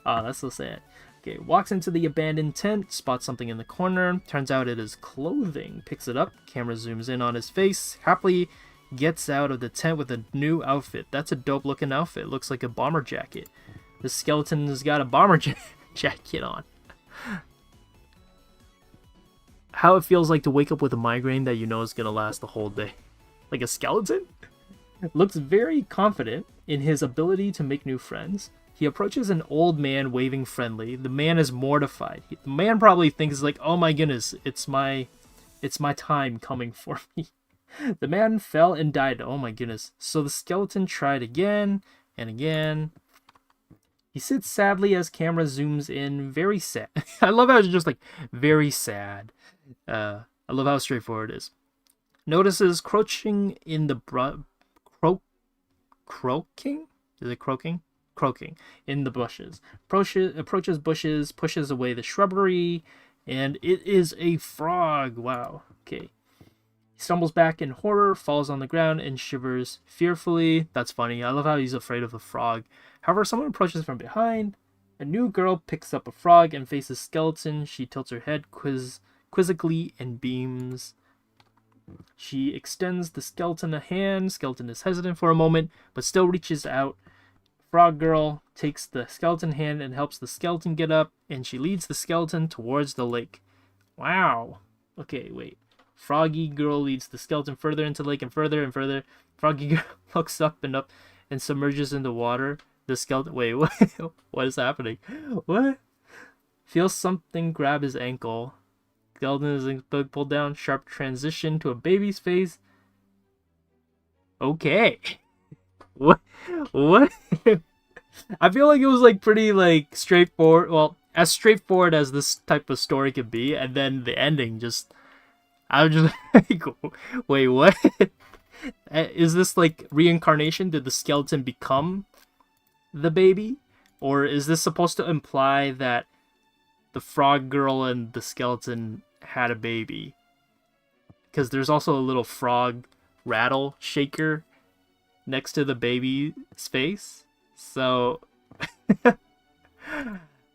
Ah, that's so sad. Okay, walks into the abandoned tent, spots something in the corner, turns out it is clothing, picks it up, camera zooms in on his face, happily gets out of the tent with a new outfit. That's a dope looking outfit, looks like a bomber jacket. The skeleton has got a bomber jacket on. How it feels like to wake up with a migraine that you know is gonna last the whole day. Like a skeleton? Looks very confident in his ability to make new friends. He approaches an old man waving friendly. The man is mortified. The man probably thinks like, oh my goodness, it's my time coming for me. The man fell and died. Oh my goodness. So the skeleton tried again and again. He sits sadly as camera zooms in. Very sad. I love how it's just like very sad. I love how straightforward it is. Notices croaking in the croaking? Is it croaking? Croaking in the bushes. Approaches bushes, pushes away the shrubbery, and it is a frog. Wow. Okay. He stumbles back in horror, falls on the ground, and shivers fearfully. That's funny. I love how he's afraid of the frog. However, someone approaches from behind. A new girl picks up a frog and faces skeleton. She tilts her head quizzically and beams. She extends the skeleton a hand. Skeleton is hesitant for a moment, but still reaches out. Frog girl takes the skeleton hand and helps the skeleton get up, and she leads the skeleton towards the lake. Wow. Okay, wait. Froggy girl leads the skeleton further into the lake and further and further. Froggy girl looks up and submerges in the water. The skeleton... Wait, what? What is happening? What? Feels something grab his ankle. Skeleton is pulled down. Sharp transition to a baby's face. Okay. What? I feel like it was like pretty like straightforward. Well, as straightforward as this type of story could be, and then the ending just, I was just like, wait, what? Is this like reincarnation? Did the skeleton become the baby, or is this supposed to imply that the frog girl and the skeleton had a baby? Because there's also a little frog rattle shaker next to the baby's face. So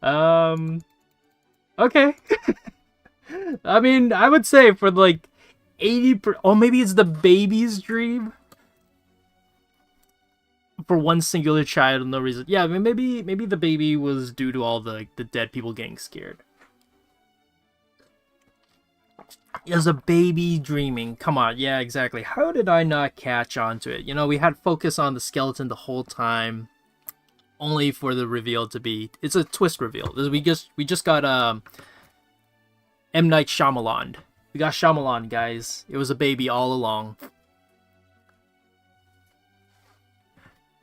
okay. I mean, I would say for like 80%, oh, maybe it's the baby's dream for one singular child, no reason. Yeah, I mean, maybe the baby was due to all the dead people getting scared. Is a baby dreaming? Come on, yeah, exactly. How did I not catch on to it? You know, we had focus on the skeleton the whole time, only for the reveal to be... It's a twist reveal. We just got M. Night Shyamalan. We got Shyamalan, guys. It was a baby all along.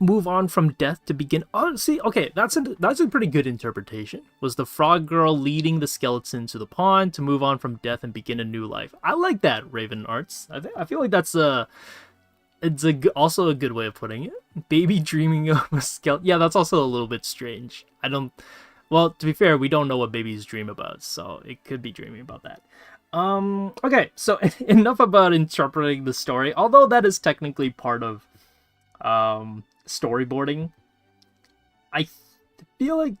Move on from death to begin... Oh, see, okay, that's a pretty good interpretation. Was the frog girl leading the skeleton to the pond to move on from death and begin a new life? I like that, Raven Arts. I feel like that's also a good way of putting it. Baby dreaming of a skeleton. Yeah, that's also a little bit strange. Well, to be fair, we don't know what babies dream about, so it could be dreaming about that. Okay, so enough about interpreting the story, although that is technically part of storyboarding. I feel like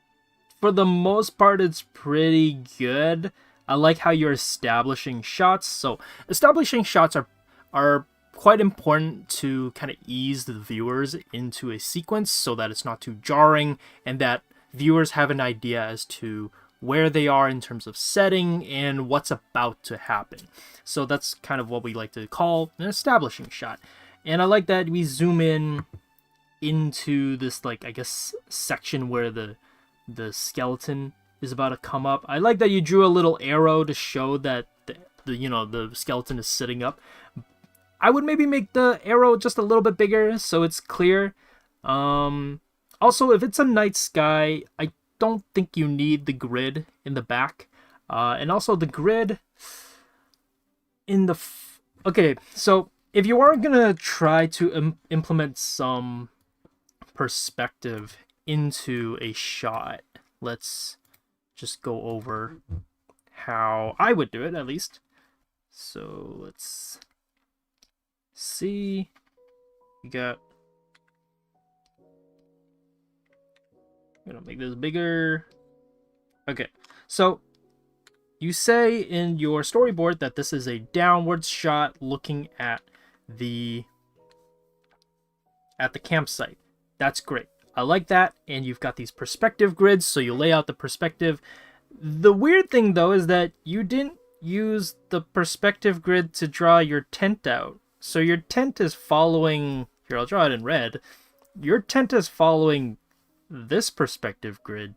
for the most part it's pretty good. I like how you're establishing shots. So establishing shots are quite important to kind of ease the viewers into a sequence so that it's not too jarring and that viewers have an idea as to where they are in terms of setting and what's about to happen. So that's kind of what we like to call an establishing shot. And I like that we zoom in into this, like, I guess, section where the skeleton is about to come up. I like that you drew a little arrow to show that the skeleton is sitting up. I would maybe make the arrow just a little bit bigger so it's clear. Also, if it's a night sky, I don't think you need the grid in the back. And also the grid in the... Okay, so if you are going to try to implement some perspective into a shot, let's just go over how I would do it, at least. So let's see. We got... I'm gonna make this bigger. Okay, so you say in your storyboard that this is a downward shot looking at the campsite. That's great. I like that. And you've got these perspective grids, so you lay out the perspective. The weird thing, though, is that you didn't use the perspective grid to draw your tent out. So your tent is following... Here, I'll draw it in red. Your tent is following this perspective grid.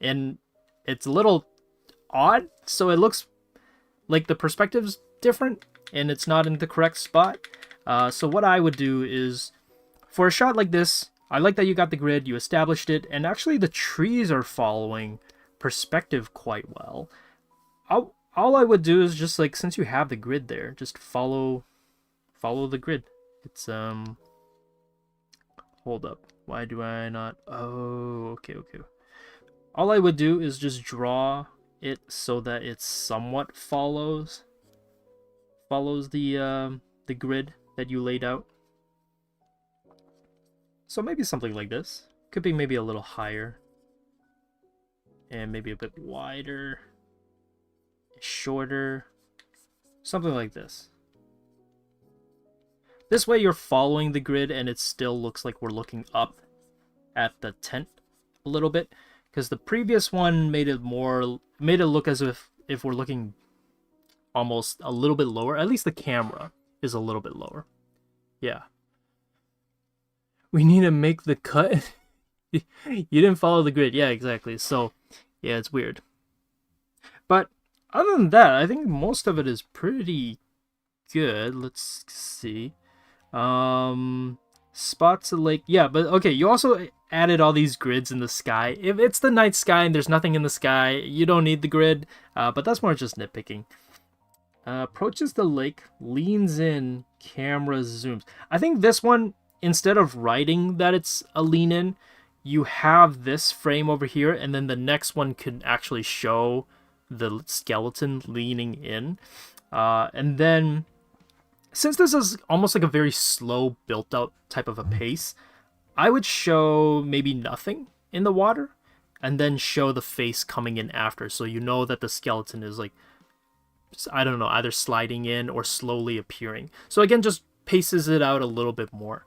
And it's a little odd, so it looks like the perspective's different, and it's not in the correct spot. So what I would do is, for a shot like this, I like that you got the grid, you established it, and actually the trees are following perspective quite well. All I would do is just, like, since you have the grid there, just follow the grid. It's hold up. Why do I not? Oh, okay. All I would do is just draw it so that it somewhat follows the grid that you laid out. So maybe something like this. Could be maybe a little higher. And maybe a bit wider. Shorter. Something like this. This way you're following the grid and it still looks like we're looking up at the tent a little bit. Because the previous one made it look as if we're looking almost a little bit lower. At least the camera is a little bit lower. Yeah. We need to make the cut. You didn't follow the grid. Yeah, exactly. So, yeah, it's weird. But other than that, I think most of it is pretty good. Let's see. Spots of lake. Yeah, but okay, you also added all these grids in the sky. If it's the night sky and there's nothing in the sky, you don't need the grid. But that's more just nitpicking. Approaches the lake, leans in, camera zooms. I think this one, instead of writing that it's a lean in, you have this frame over here, and then the next one could actually show the skeleton leaning in. And then, since this is almost like a very slow built out type of a pace, I would show maybe nothing in the water, and then show the face coming in after, so you know that the skeleton is, like, I don't know, either sliding in or slowly appearing. So again, just paces it out a little bit more.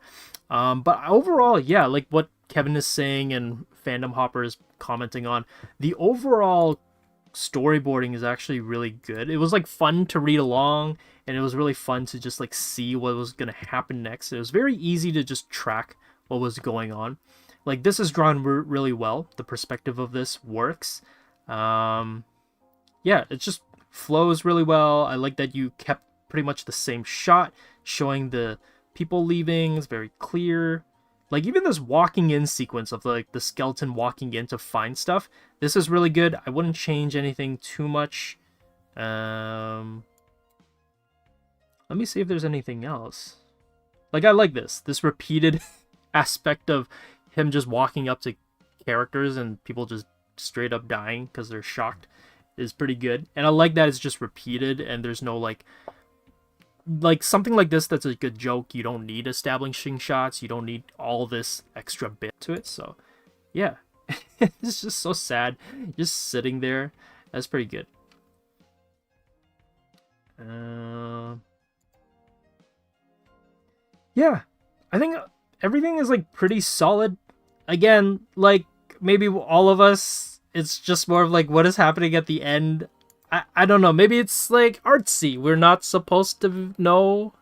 But overall, yeah, like what Kevin is saying and Fandom Hopper is commenting on, the overall storyboarding is actually really good. It was like fun to read along, and it was really fun to just like see what was gonna happen next. It was very easy to just track what was going on. Like this is drawn really well. The perspective of this works. Yeah, it just flows really well. I like that you kept pretty much the same shot, showing the people leaving. It's very clear. Like even this walking in sequence of like the skeleton walking in to find stuff, this is really good. I wouldn't change anything too much. Let me see if there's anything else. Like I like this repeated aspect of him just walking up to characters and people just straight up dying because they're shocked is pretty good. And I like that it's just repeated and there's no like something like this that's a good joke. You don't need establishing shots. You don't need all this extra bit to it. So yeah, it's just so sad. Just sitting there. That's pretty good. Yeah, I think everything is like pretty solid. Again, like maybe all of us, it's just more of like what is happening at the end. I don't know. Maybe it's like artsy. We're not supposed to know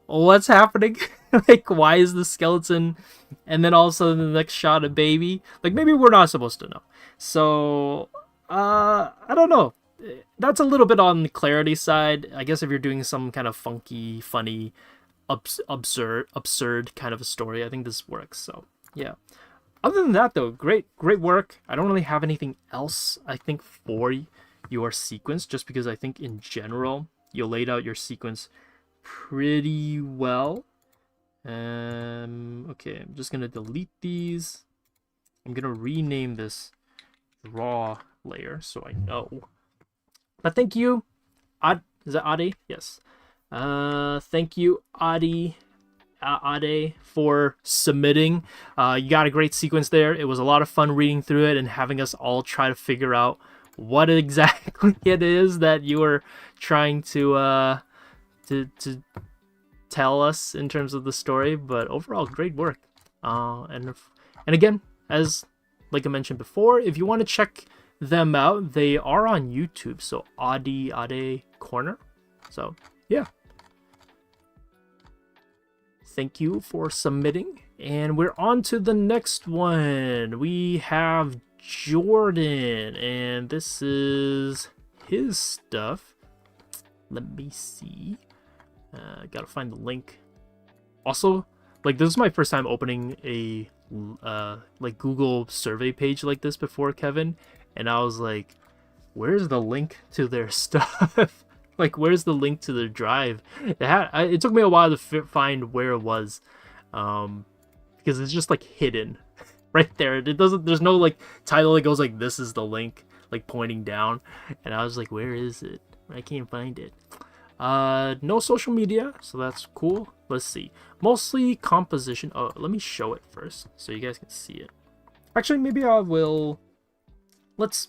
what's happening. Like, why is the skeleton? And then all of a sudden the next shot a baby. Like, maybe we're not supposed to know. So, I don't know. That's a little bit on the clarity side. I guess if you're doing some kind of funky, funny, absurd kind of a story, I think this works. So, yeah. Other than that, though, great work. I don't really have anything else, I think, for your sequence, just because I think in general you laid out your sequence pretty well. Okay, I'm just gonna delete these. I'm gonna rename this draw layer so I know. But thank you, is that Ade? Yes. Thank you, Ade, for submitting. You got a great sequence there. It was a lot of fun reading through it and having us all try to figure out what exactly it is that you were trying to tell us in terms of the story. But overall, great work. And again, as like I mentioned before, if you want to check them out, they are on YouTube. So Ade Corner. So yeah. Thank you for submitting. And we're on to the next one. We have Jordan, and this is his stuff. Let me see. Gotta find the link. Also, like this is my first time opening a like Google survey page like this before, Kevin, and I was like, where's the link to their stuff? Like, where's the link to their drive? It took me a while to find where it was, because it's just like hidden right there. It doesn't. There's no like title that goes like this is the link, like pointing down. And I was like, where is it? I can't find it. No social media, so that's cool. Let's see. Mostly composition. Oh, let me show it first so you guys can see it. Actually, maybe I will. Let's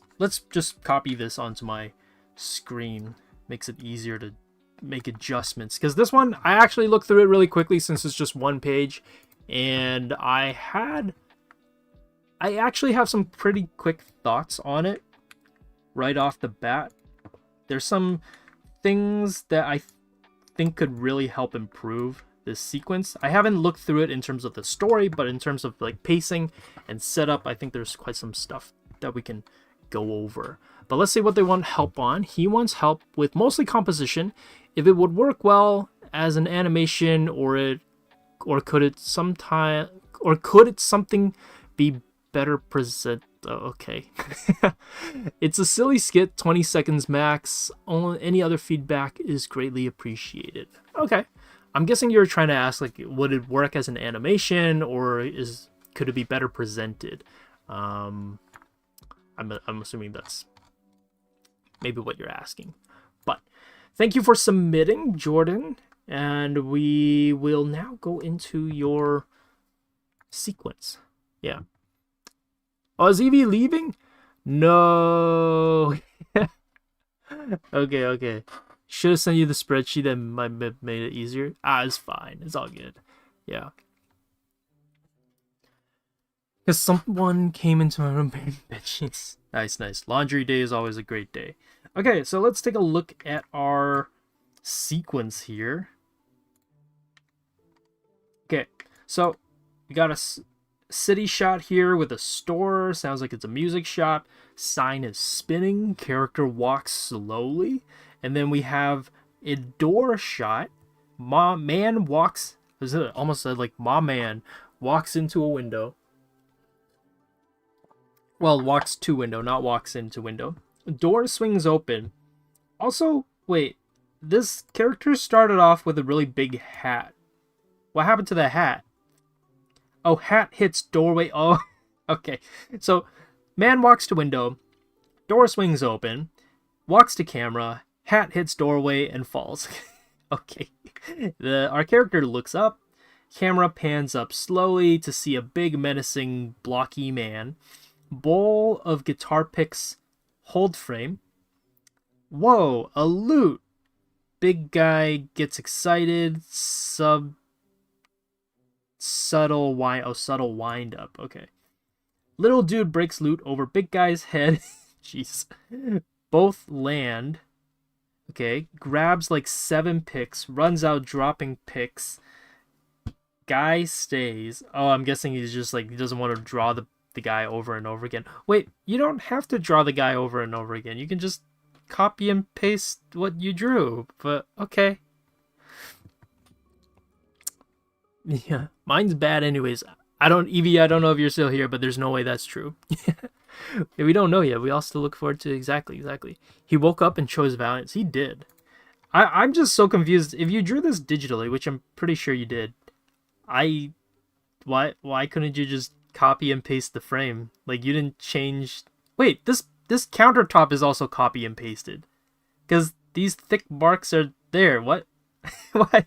just copy this onto my screen. Makes it easier to make adjustments, because this one I actually looked through it really quickly since it's just one page, and I actually have some pretty quick thoughts on it right off the bat. There's some things that I think could really help improve this sequence. I haven't looked through it in terms of the story, but in terms of like pacing and setup, I think there's quite some stuff that we can go over. But let's see what they want help on. He wants help with mostly composition. If it would work well as an animation, or could it something be better present? Oh, okay. It's a silly skit, 20 seconds max. Any other feedback is greatly appreciated. Okay. I'm guessing you're trying to ask, like, would it work as an animation, or could it be better presented? I'm assuming that's maybe what you're asking. But thank you for submitting, Jordan. And we will now go into your sequence. Yeah. Oh, is Evie leaving? No. Okay. Should have sent you the spreadsheet that might have made it easier. It's fine. It's all good. Yeah. Because someone came into my room and bed sheets. Nice, nice. Laundry day is always a great day. Okay, so let's take a look at our sequence here. Okay, so we got a city shot here with a store. Sounds like it's a music shop. Sign is spinning. Character walks slowly. And then we have a door shot. Man walks... almost said like my man walks into a window. Well, walks to window, not walks into window. Door swings open. Also, wait, this character started off with a really big hat. What happened to the hat? Oh, hat hits doorway. Oh, okay. So, man walks to window. Door swings open. Walks to camera. Hat hits doorway and falls. Okay. Our character looks up. Camera pans up slowly to see a big, menacing, blocky man. Bowl of guitar picks, hold frame. Whoa, a loot. Big guy gets excited. Subtle wind. Oh, subtle wind up. Okay. Little dude breaks loot over big guy's head. Jeez. Both land. Okay. Grabs like 7 picks. Runs out dropping picks. Guy stays. Oh, I'm guessing he's just like, he doesn't want to draw the guy over and over again. Wait, you don't have to draw the guy over and over again. You can just copy and paste what you drew. But okay. Yeah, mine's bad anyways. Evie, I don't know if you're still here, but there's no way that's true. Yeah, we don't know yet. We all still look forward to exactly. He woke up and chose Valiance. He did. I'm just so confused. If you drew this digitally, which I'm pretty sure you did, why couldn't you just copy and paste the frame? Like, you didn't change... Wait, this countertop is also copy and pasted. Because these thick marks are there. What? Why?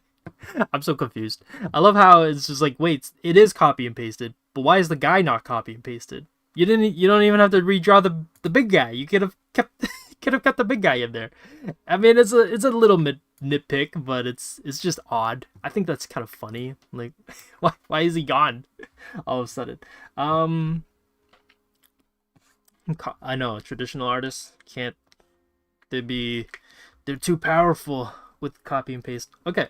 I'm so confused. I love how it's just like, wait, it is copy and pasted, but why is the guy not copy and pasted? You don't even have to redraw the big guy. You could have kept the big guy in there. I mean, it's a little nitpick, but it's just odd. I think that's kind of funny. Like, why is he gone all of a sudden? I know traditional artists can't. They're too powerful with copy and paste. Okay.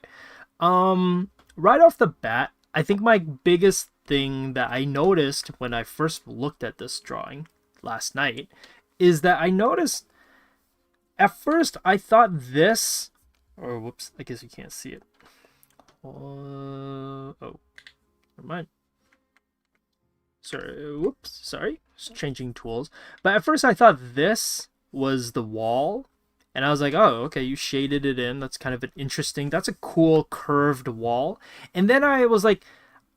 Right off the bat, I think my biggest thing that I noticed when I first looked at this drawing last night is that I noticed at first I thought this, or whoops, I guess you can't see it. Oh, never mind. Sorry, whoops, sorry. Just changing tools. But at first I thought this was the wall. And I was like, oh, okay, you shaded it in. That's kind of an interesting, that's a cool curved wall. And then I was like,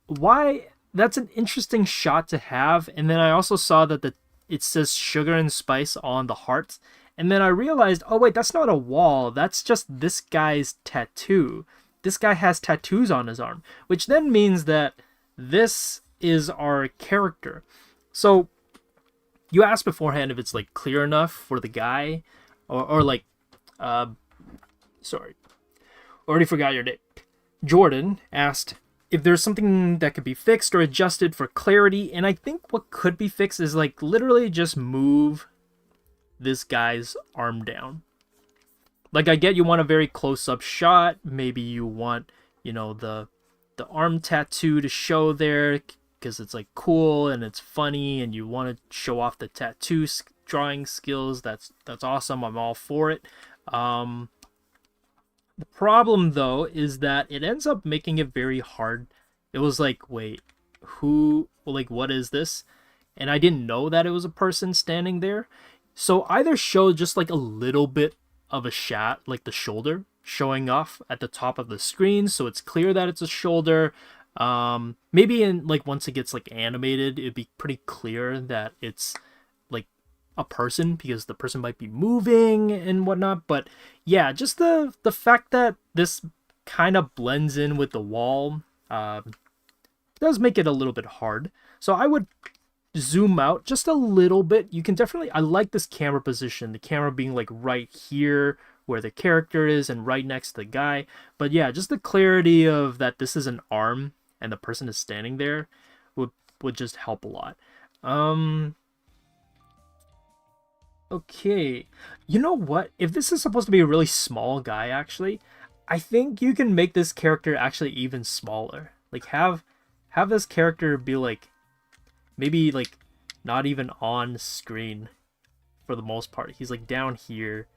why? That's an interesting shot to have. And then I also saw that it says sugar and spice on the heart. And then I realized, oh, wait, that's not a wall. That's just this guy's tattoo. This guy has tattoos on his arm, which then means that this is our character. So you asked beforehand if it's like clear enough for the guy. Or like, sorry, already forgot your name. Jordan asked if there's something that could be fixed or adjusted for clarity, and I think what could be fixed is like literally just move this guy's arm down. Like, I get you want a very close-up shot. Maybe you want, the arm tattoo to show there because it's like cool and it's funny, and you want to show off the tattoo drawing skills. That's awesome. I'm all for it. The problem though is that it ends up making it very hard. It was like, wait, what is this? And I didn't know that it was a person standing there. So either show just like a little bit of a shot, like the shoulder showing off at the top of the screen, so it's clear that it's a shoulder. Maybe in like once it gets like animated, it'd be pretty clear that it's a person, because the person might be moving and whatnot. But yeah, just the fact that this kind of blends in with the wall does make it a little bit hard. So I would zoom out just a little bit. You can definitely, I like this camera position, the camera being like right here where the character is and right next to the guy. But yeah, just the clarity of that this is an arm and the person is standing there would just help a lot. Okay. You know what? If this is supposed to be a really small guy, actually, I think you can make this character actually even smaller. Like have this character be like maybe like not even on screen for the most part. He's like down here,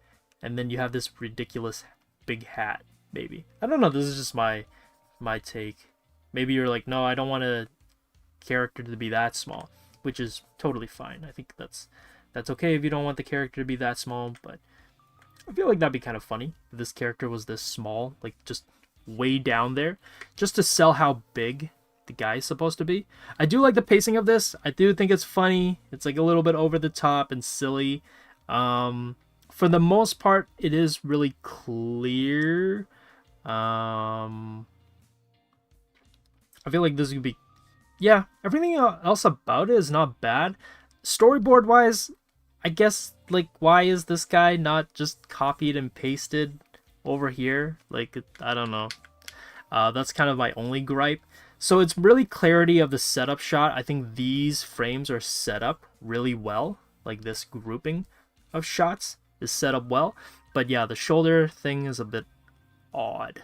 and then you have this ridiculous big hat. Maybe I don't know. This is just my take. Maybe you're like, no, I don't want a character to be that small, which is totally fine. I think that's okay if you don't want the character to be that small, but I feel like that'd be kind of funny if this character was this small, like just way down there, just to sell how big the guy's supposed to be. I do like the pacing of this. I do think it's funny. It's like a little bit over the top and silly. For the most part, it is really clear. I feel like this would be, yeah, everything else about it is not bad. Storyboard wise, I guess, like, why is this guy not just copied and pasted over here? Like, I don't know. That's kind of my only gripe. So it's really clarity of the setup shot. I think these frames are set up really well. Like this grouping of shots is set up well. But yeah, the shoulder thing is a bit odd.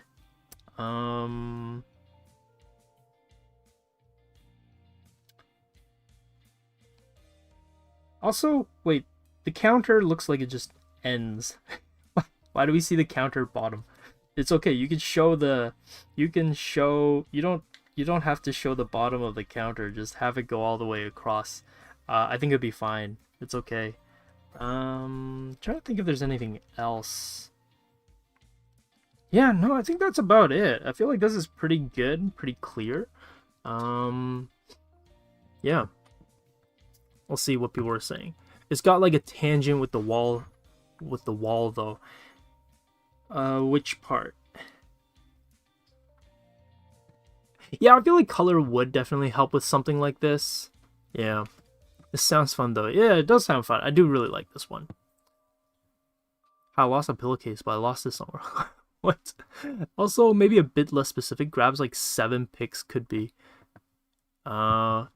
Also, wait, the counter looks like it just ends. Why do we see the counter bottom? It's okay. You can show the, you don't have to show the bottom of the counter. Just have it go all the way across. I think it'd be fine. It's okay. Trying to think if there's anything else. Yeah, no, I think that's about it. I feel like this is pretty good, pretty clear. Yeah. We'll see what people are saying. It's got like a tangent with the wall though. Which part? Yeah, I feel like color would definitely help with something like this. Yeah. This sounds fun though. Yeah, it does sound fun. I do really like this one. I lost a pillowcase, but I lost this somewhere. What? Also, maybe a bit less specific. Grabs like 7 picks could be. Yeah.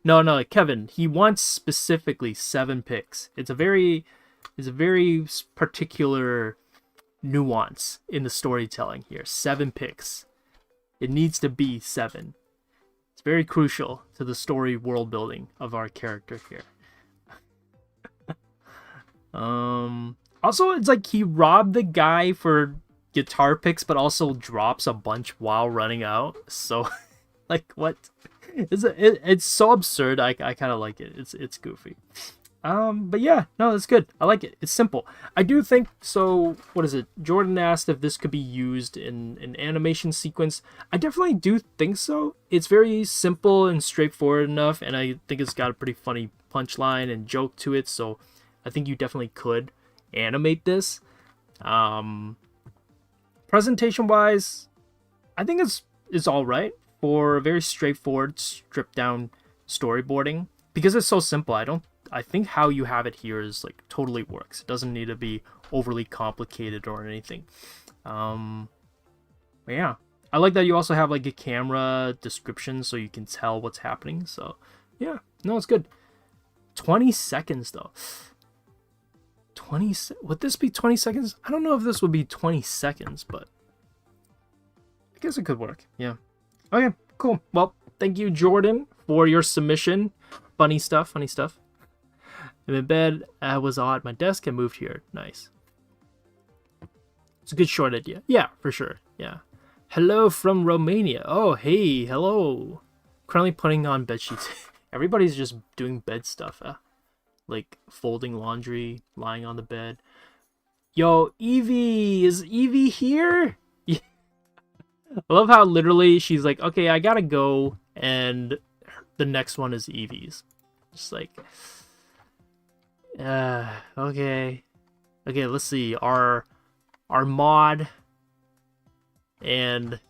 No, Kevin. He wants specifically 7 picks. It's a very particular nuance in the storytelling here. 7 picks. It needs to be 7. It's very crucial to the story world building of our character here. Also, it's like he robbed the guy for guitar picks, but also drops a bunch while running out. So, like, what? It's so absurd. I kind of like it. It's goofy. But yeah, no, it's good. I like it. It's simple. I do think so. What is it? Jordan asked if this could be used in an animation sequence. I definitely do think so. It's very simple and straightforward enough, and I think it's got a pretty funny punchline and joke to it. So I think you definitely could animate this. Presentation wise, I think it's all right for a very straightforward, stripped down storyboarding because it's so simple. I think how you have it here is like totally works. It doesn't need to be overly complicated or anything. But yeah, I like that you also have like a camera description so you can tell what's happening. So yeah, no, it's good. 20 seconds though. Would this be 20 seconds? I don't know if this would be 20 seconds, but I guess it could work. Yeah. Okay, cool. Well, thank you, Jordan, for your submission. Funny stuff. I'm in bed. I was all at my desk and moved here. Nice. It's a good short idea. Yeah, for sure. Yeah. Hello from Romania. Oh, hey, hello. Currently putting on bed sheets. Everybody's just doing bed stuff. Like folding laundry, lying on the bed. Yo, Evie! Is Evie here? I love how literally she's like, okay, I gotta go. And the next one is Evie's. Just like... okay, let's see. Our mod and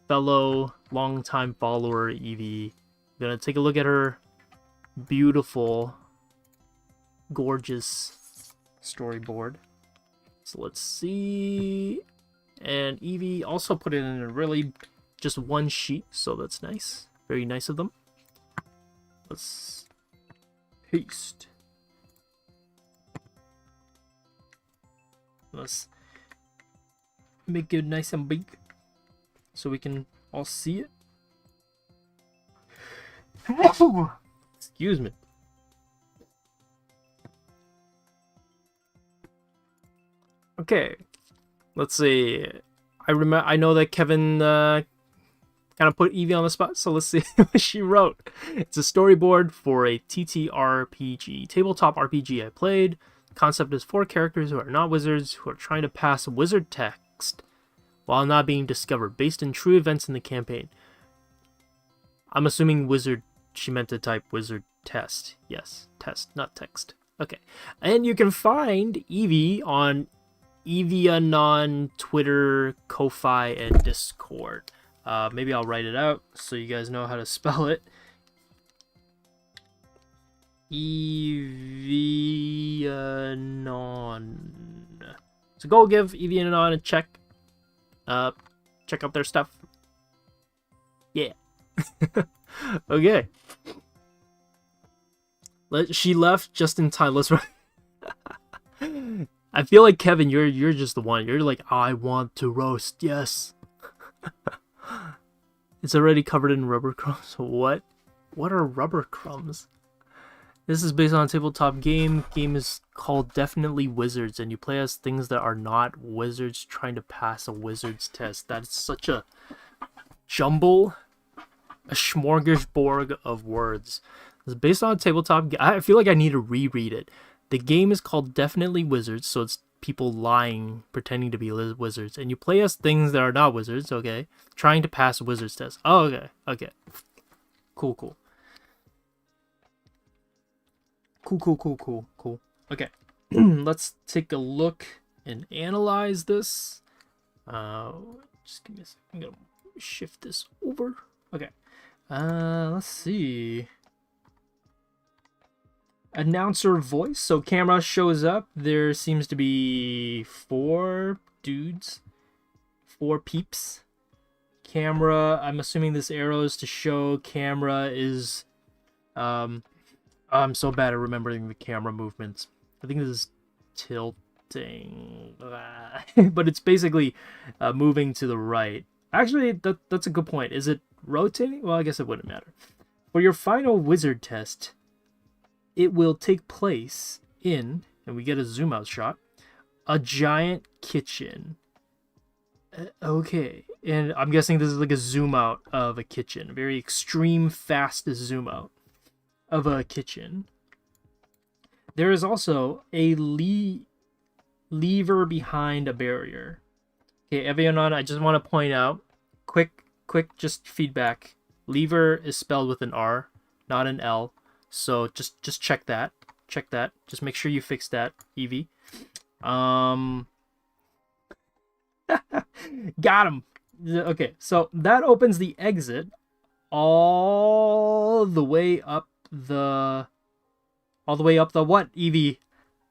fellow longtime follower Evie. I'm gonna take a look at her beautiful, gorgeous storyboard. So let's see. And Evie also put it in a really just one sheet, so that's nice. Very nice of them. Let's paste. Let's make it nice and big so we can all see it. Excuse me. Okay, let's see. I know that Kevin kind of put Evie on the spot, so let's see what she wrote. It's a storyboard for a TTRPG, tabletop RPG I played. Concept is 4 characters who are not wizards who are trying to pass wizard text while not being discovered, based in true events in the campaign. I'm assuming wizard, she meant to type wizard test. Yes, test, not text. Okay. And you can find Evie on Evianon, Twitter, Ko-Fi, and Discord. Maybe I'll write it out so you guys know how to spell it. Evianon. So go give Evianon a check. Check out their stuff. Yeah. Okay. She left just in time. Let's. I feel like Kevin, you're just the one. You're like, I want to roast. Yes. It's already covered in rubber crumbs. What? What are rubber crumbs? This is based on a tabletop game. Game is called Definitely Wizards, and you play as things that are not wizards trying to pass a wizard's test. That's such a jumble, a smorgasbord of words. It's based on a tabletop game. I feel like I need to reread it. The game is called Definitely Wizards, so it's people lying, pretending to be wizards, and you play as things that are not wizards. Okay, trying to pass a wizard's test. Oh, okay, okay, cool. Cool. Okay, let's take a look and analyze this. Just give me a second. I'm gonna shift this over. Okay, let's see. Announcer voice. So camera shows up. There seems to be 4 dudes, 4 peeps. Camera. I'm assuming this arrow is to show camera is. I'm so bad at remembering the camera movements. I think this is tilting, but it's basically moving to the right. Actually, that's a good point. Is it rotating? Well, I guess it wouldn't matter. For your final wizard test, it will take place in, and we get a zoom out shot, a giant kitchen. Okay, and I'm guessing this is like a zoom out of a kitchen. A very extreme, fast zoom out of a kitchen. There is also a lever behind a barrier. Okay, Evianon, I just want to point out, quick, just feedback. Lever is spelled with an R, not an L. So just check that. Check that. Just make sure you fix that, Evie. Got him. Okay, so that opens the exit all the way up the what, Evie?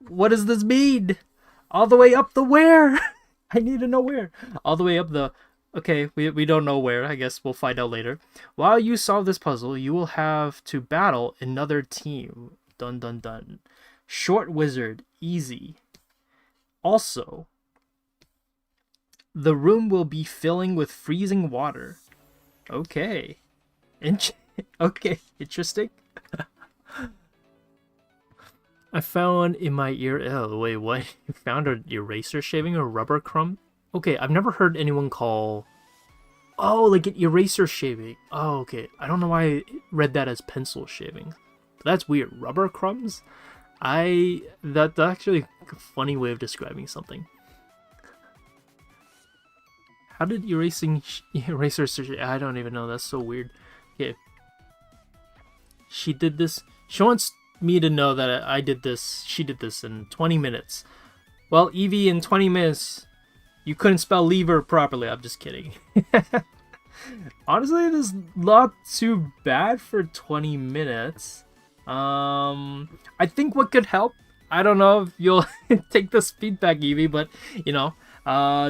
What does this mean? All the way up the where? I need to know where. All the way up the... Okay, we don't know where. I guess we'll find out later. While you solve this puzzle, you will have to battle another team. Dun dun dun. Short wizard, easy. Also, the room will be filling with freezing water. Okay. Okay, interesting. I found in my ear... Oh, wait, what? You found an eraser shaving or rubber crumb? Okay, I've never heard anyone call... Oh, like an eraser shaving. Oh, okay. I don't know why I read that as pencil shaving. But that's weird. Rubber crumbs? That's actually a funny way of describing something. How did eraser shaving... I don't even know. That's so weird. Okay. She did this... She wants me to know that I did this. She did this in 20 minutes. Well, Evie, in 20 minutes... You couldn't spell lever properly. I'm just kidding. Honestly, it is not too bad for 20 minutes. I think what could help, I don't know if you'll take this feedback, Evie, but, you know,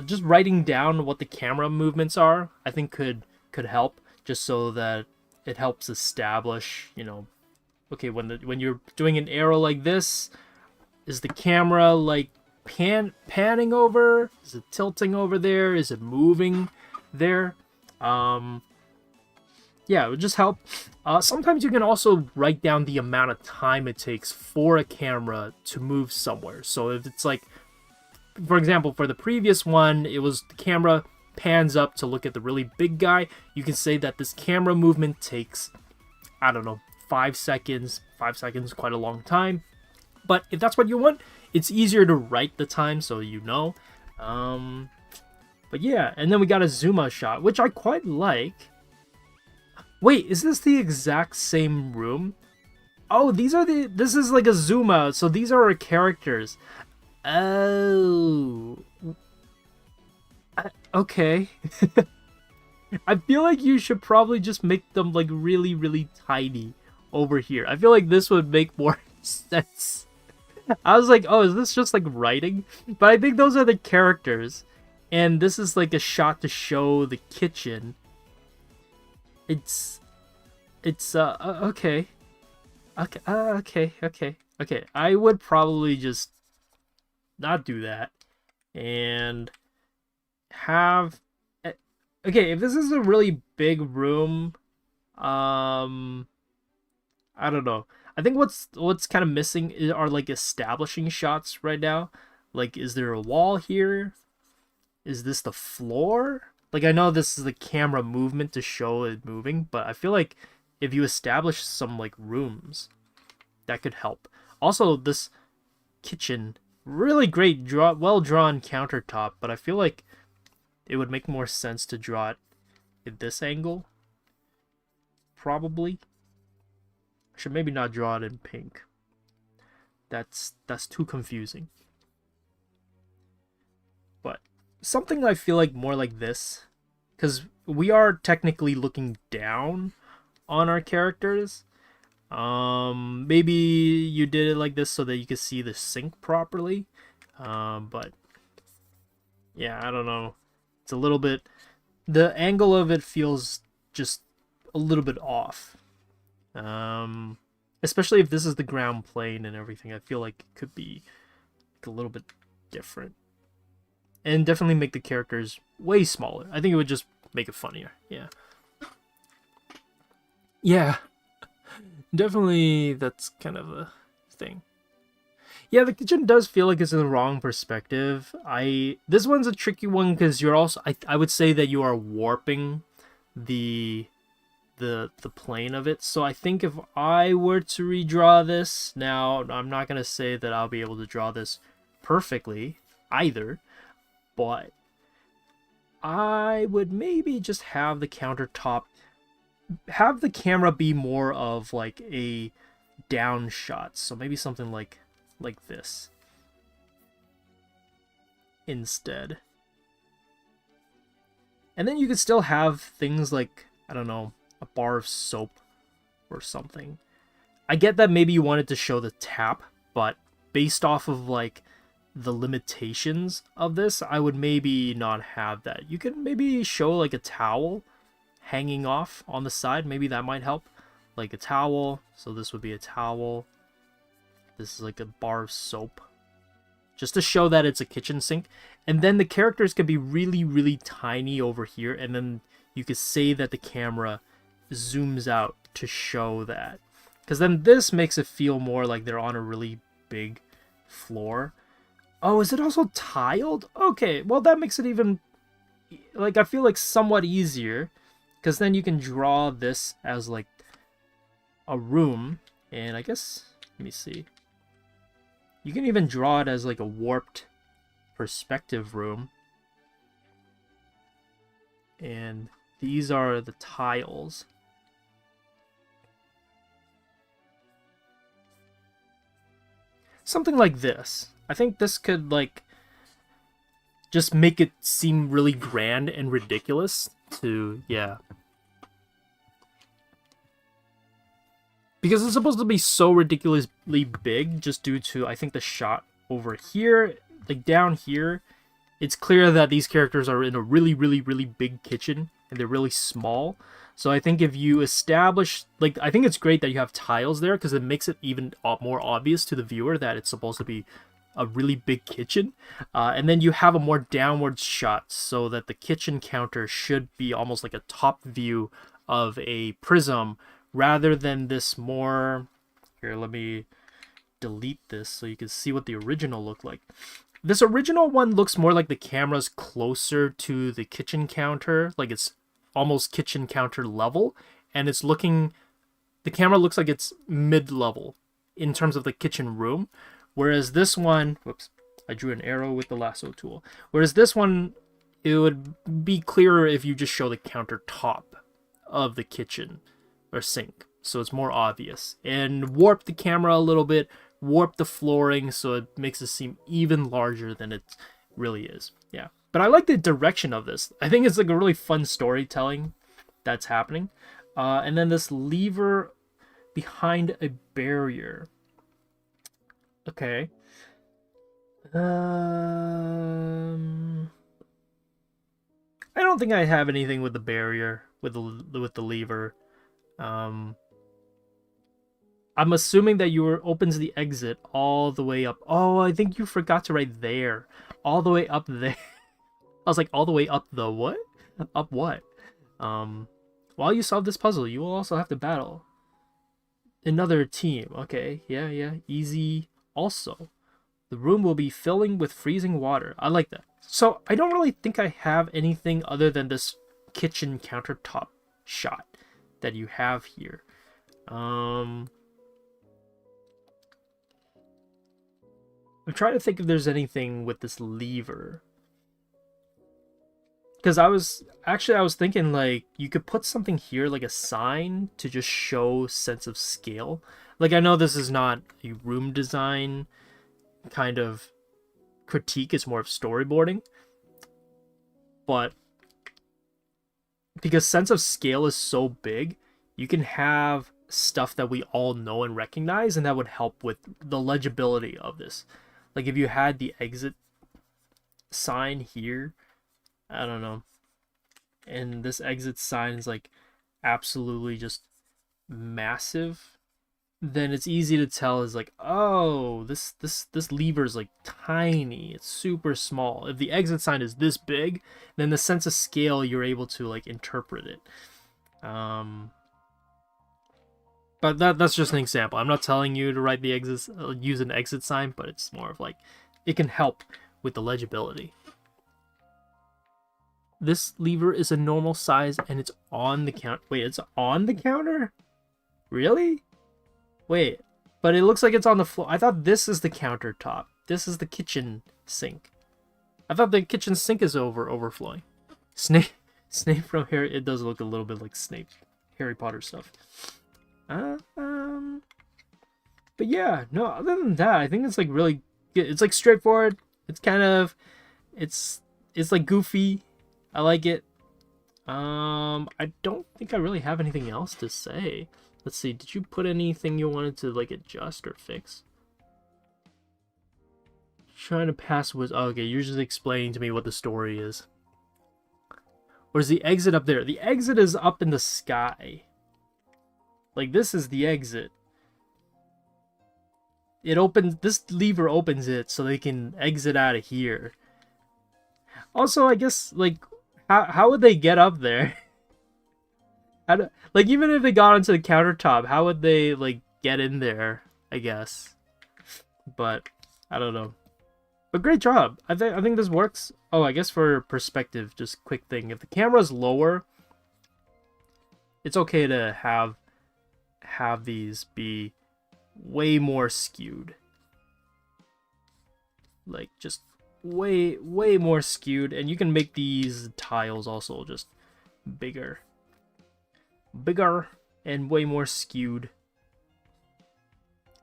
just writing down what the camera movements are, I think could help, just so that it helps establish, you know, okay, when you're doing an arrow like this, is the camera, like, panning over? Is it tilting over there? Is it moving there? Yeah, it would just help. Sometimes you can also write down the amount of time it takes for a camera to move somewhere. So if it's like, for example, for the previous one, it was the camera pans up to look at the really big guy. You can say that this camera movement takes, I don't know, 5 seconds. 5 seconds, quite a long time. But if that's what you want, it's easier to write the time so you know. But yeah, and then we got a zoom out shot, which I quite like. Wait, is this the exact same room? Oh, this is like a zoom out, so these are our characters. Oh. Okay. I feel like you should probably just make them like really, really tiny over here. I feel like this would make more sense. I was like, oh, is this just like writing? But I think those are the characters. And this is like a shot to show the kitchen. It's okay. Okay. I would probably just not do that and have, okay, if this is a really big room, I don't know. I think what's kind of missing are like establishing shots right now. Like, is there a wall here? Is this the floor? Like, I know this is the camera movement to show it moving, but I feel like if you establish some like rooms, that could help. Also, this kitchen, really great well drawn countertop, but I feel like it would make more sense to draw it at this angle. Probably. I should maybe not draw it in pink. That's too confusing. But something I feel like more like this, because we are technically looking down on our characters. Maybe you did it like this so that you could see the sink properly. But yeah, I don't know. It's a little bit, the angle of it feels just a little bit off. Especially if this is the ground plane and everything, I feel like it could be like a little bit different. And definitely make the characters way smaller. I think it would just make it funnier. Yeah. Yeah. Definitely that's kind of a thing. Yeah, the kitchen does feel like it's in the wrong perspective. This one's a tricky one because you're also, I would say that you are warping the plane of it. So I think if I were to redraw this, now I'm not going to say that I'll be able to draw this perfectly either, but I would maybe just have the countertop, have the camera be more of like a down shot. So maybe something like this instead. And then you could still have things like, I don't know, a bar of soap or something. I get that maybe you wanted to show the tap, but based off of like the limitations of this, I would maybe not have that. You could maybe show like a towel hanging off on the side. Maybe that might help. Like a towel. So this would be a towel. This is like a bar of soap. Just to show that it's a kitchen sink. And then the characters could be really, really tiny over here. And then you could say that the camera zooms out to show that. Because then this makes it feel more like they're on a really big floor. Oh, is it also tiled? Okay, well that makes it even, like, I feel like somewhat easier. Because then you can draw this as like a room. And I guess, let me see. You can even draw it as like a warped perspective room. And these are the tiles. Something like this. I think this could like just make it seem really grand and ridiculous to, yeah. Because it's supposed to be so ridiculously big just due to, I think, the shot over here, like down here, it's clear that these characters are in a really, really, really big kitchen and they're really small. So I think if you establish, like, I think it's great that you have tiles there because it makes it even more obvious to the viewer that it's supposed to be a really big kitchen, and then you have a more downward shot so that the kitchen counter should be almost like a top view of a prism rather than this more. Here, let me delete this so you can see what the original looked like. This original one looks more like the camera's closer to the kitchen counter, like it's almost kitchen counter level, and it's looking, the camera looks like it's mid-level in terms of the kitchen room, whereas this one, whoops, I drew an arrow with the lasso tool, whereas this one, it would be clearer if you just show the countertop of the kitchen or sink, so it's more obvious, and warp the camera a little bit, warp the flooring so it makes it seem even larger than it really is. Yeah, but I like the direction of this. I think it's like a really fun storytelling that's happening. And then this lever behind a barrier. Okay. I don't think I have anything with the barrier, with the lever. I'm assuming that opens the exit all the way up. Oh, I think you forgot to write there. All the way up there. I was like, all the way up the what? Up what? While you solve this puzzle, you will also have to battle another team. Okay, yeah. Easy. Also, the room will be filling with freezing water. I like that. So, I don't really think I have anything other than this kitchen countertop shot that you have here. I'm trying to think if there's anything with this lever. Because I was thinking like you could put something here like a sign to just show sense of scale. Like I know this is not a room design kind of critique, it's more of storyboarding. But because sense of scale is so big, you can have stuff that we all know and recognize, and that would help with the legibility of this. Like if you had the exit sign here, I don't know, and this exit sign is like absolutely just massive, then it's easy to tell is like, oh, this lever is like tiny, it's super small. If the exit sign is this big, then the sense of scale, you're able to like interpret it. But that's just an example. I'm not telling you to write the exit, use an exit sign, but it's more of like, it can help with the legibility. This lever is a normal size and it's on the counter. Wait, it's on the counter? Really? Wait, but it looks like it's on the floor. I thought this is the countertop. This is the kitchen sink. I thought the kitchen sink is overflowing. Snape from Harry. It does look a little bit like Snape, Harry Potter stuff. But yeah, no, other than that, I think it's like really good. It's like straightforward. It's kind of, it's like goofy. I like it. I don't think I really have anything else to say. Let's see, did you put anything you wanted to like adjust or fix? Trying to pass was, oh, okay, you're just explaining to me what the story is. Or is the exit up there? The exit is up in the sky. Like, this is the exit. It opens, this lever opens it so they can exit out of here. Also, I guess, like, how would they get up there? Like, even if they got onto the countertop, how would they, like, get in there, I guess? But, I don't know. But great job. I think this works. Oh, I guess for perspective, just quick thing. If the camera's lower, it's okay to have these be way more skewed. Like, just way more skewed. And you can make these tiles also just bigger and way more skewed,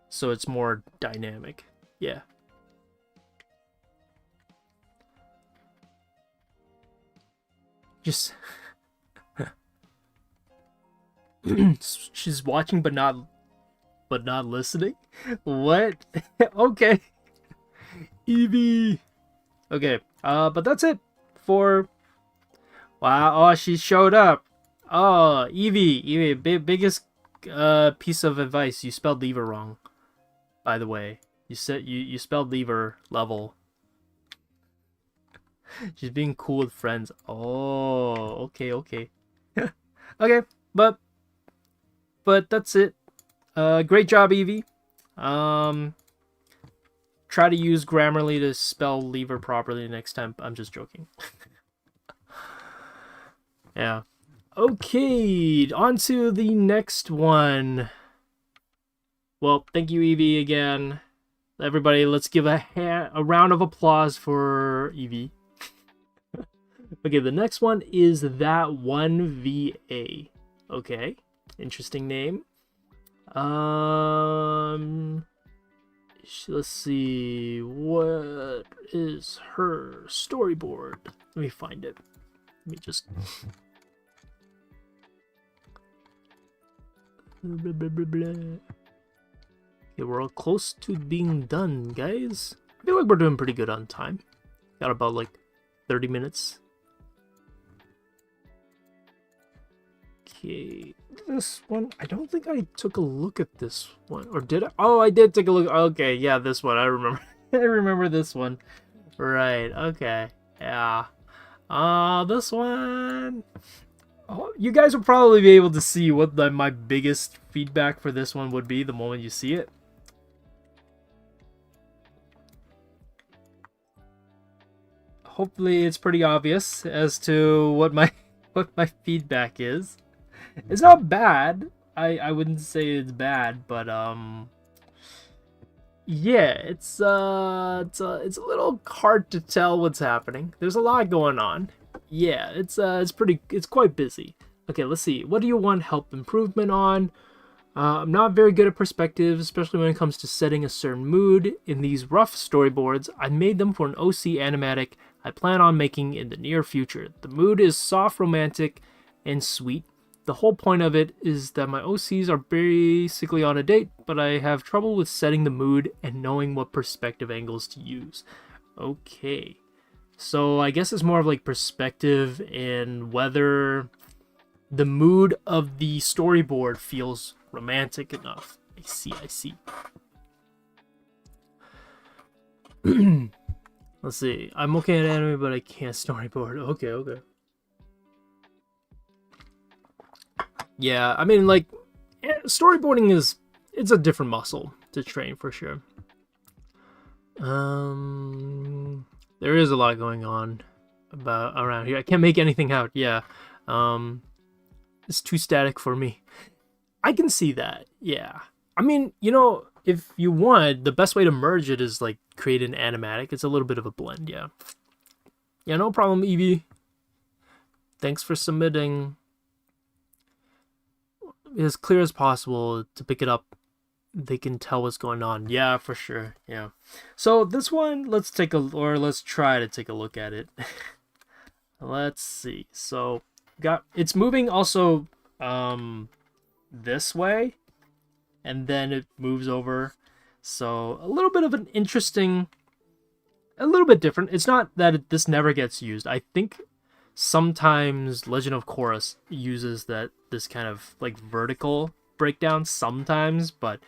so it's more dynamic. Yeah. Just she's watching but not listening. What? Okay. Evie. Okay. But that's it for. Wow. Oh, she showed up. Oh, Evie, biggest piece of advice. You spelled lever wrong, by the way. you spelled lever level. She's being cool with friends. Oh, okay, okay. Okay, but that's it. Great job, Evie. Try to use Grammarly to spell lever properly next time. I'm just joking. Yeah. Okay, on to the next one. Well, thank you, Evie, again. Everybody, let's give a round of applause for Evie. Okay, the next one is ThatOneVA. Okay, interesting name. Let's see, what is her storyboard? Let me find it. Let me just... blah, blah, blah, blah. Okay, we're all close to being done, guys. I feel like we're doing pretty good on time. Got about like 30 minutes. Okay, this one, I don't think I took a look at this one, or did I? Oh, I did take a look. Okay, yeah, this one, I remember. I remember this one. Right, okay, yeah. This one. Oh, you guys will probably be able to see what my biggest feedback for this one would be the moment you see it. Hopefully it's pretty obvious as to what my feedback is. It's not bad. I wouldn't say it's bad, but yeah, it's a little hard to tell what's happening. There's a lot going on. Yeah, it's quite busy. Okay, let's see. What do you want help improvement on? I'm not very good at perspective, especially when it comes to setting a certain mood. In these rough storyboards, I made them for an OC animatic I plan on making in the near future. The mood is soft, romantic, and sweet. The whole point of it is that my OCs are basically on a date, but I have trouble with setting the mood and knowing what perspective angles to use. Okay. So I guess it's more of like perspective and whether the mood of the storyboard feels romantic enough. I see. Let's see. I'm okay at anime, but I can't storyboard. Okay. Yeah, I mean, like, storyboarding it's a different muscle to train for sure. There is a lot going on around here. I can't make anything out. Yeah, it's too static for me. I can see that. Yeah, I mean, you know, if you want, the best way to merge it is like create an animatic. It's a little bit of a blend. Yeah, no problem, Evie. Thanks for submitting. As clear as possible to pick it up. They can tell what's going on. Yeah, for sure. Yeah. So this one, let's try to take a look at it. Let's see. So it's moving also this way, and then it moves over. So a little bit of an interesting, a little bit different. It's not that this never gets used. I think sometimes Legend of Korra uses this kind of like vertical breakdown sometimes, but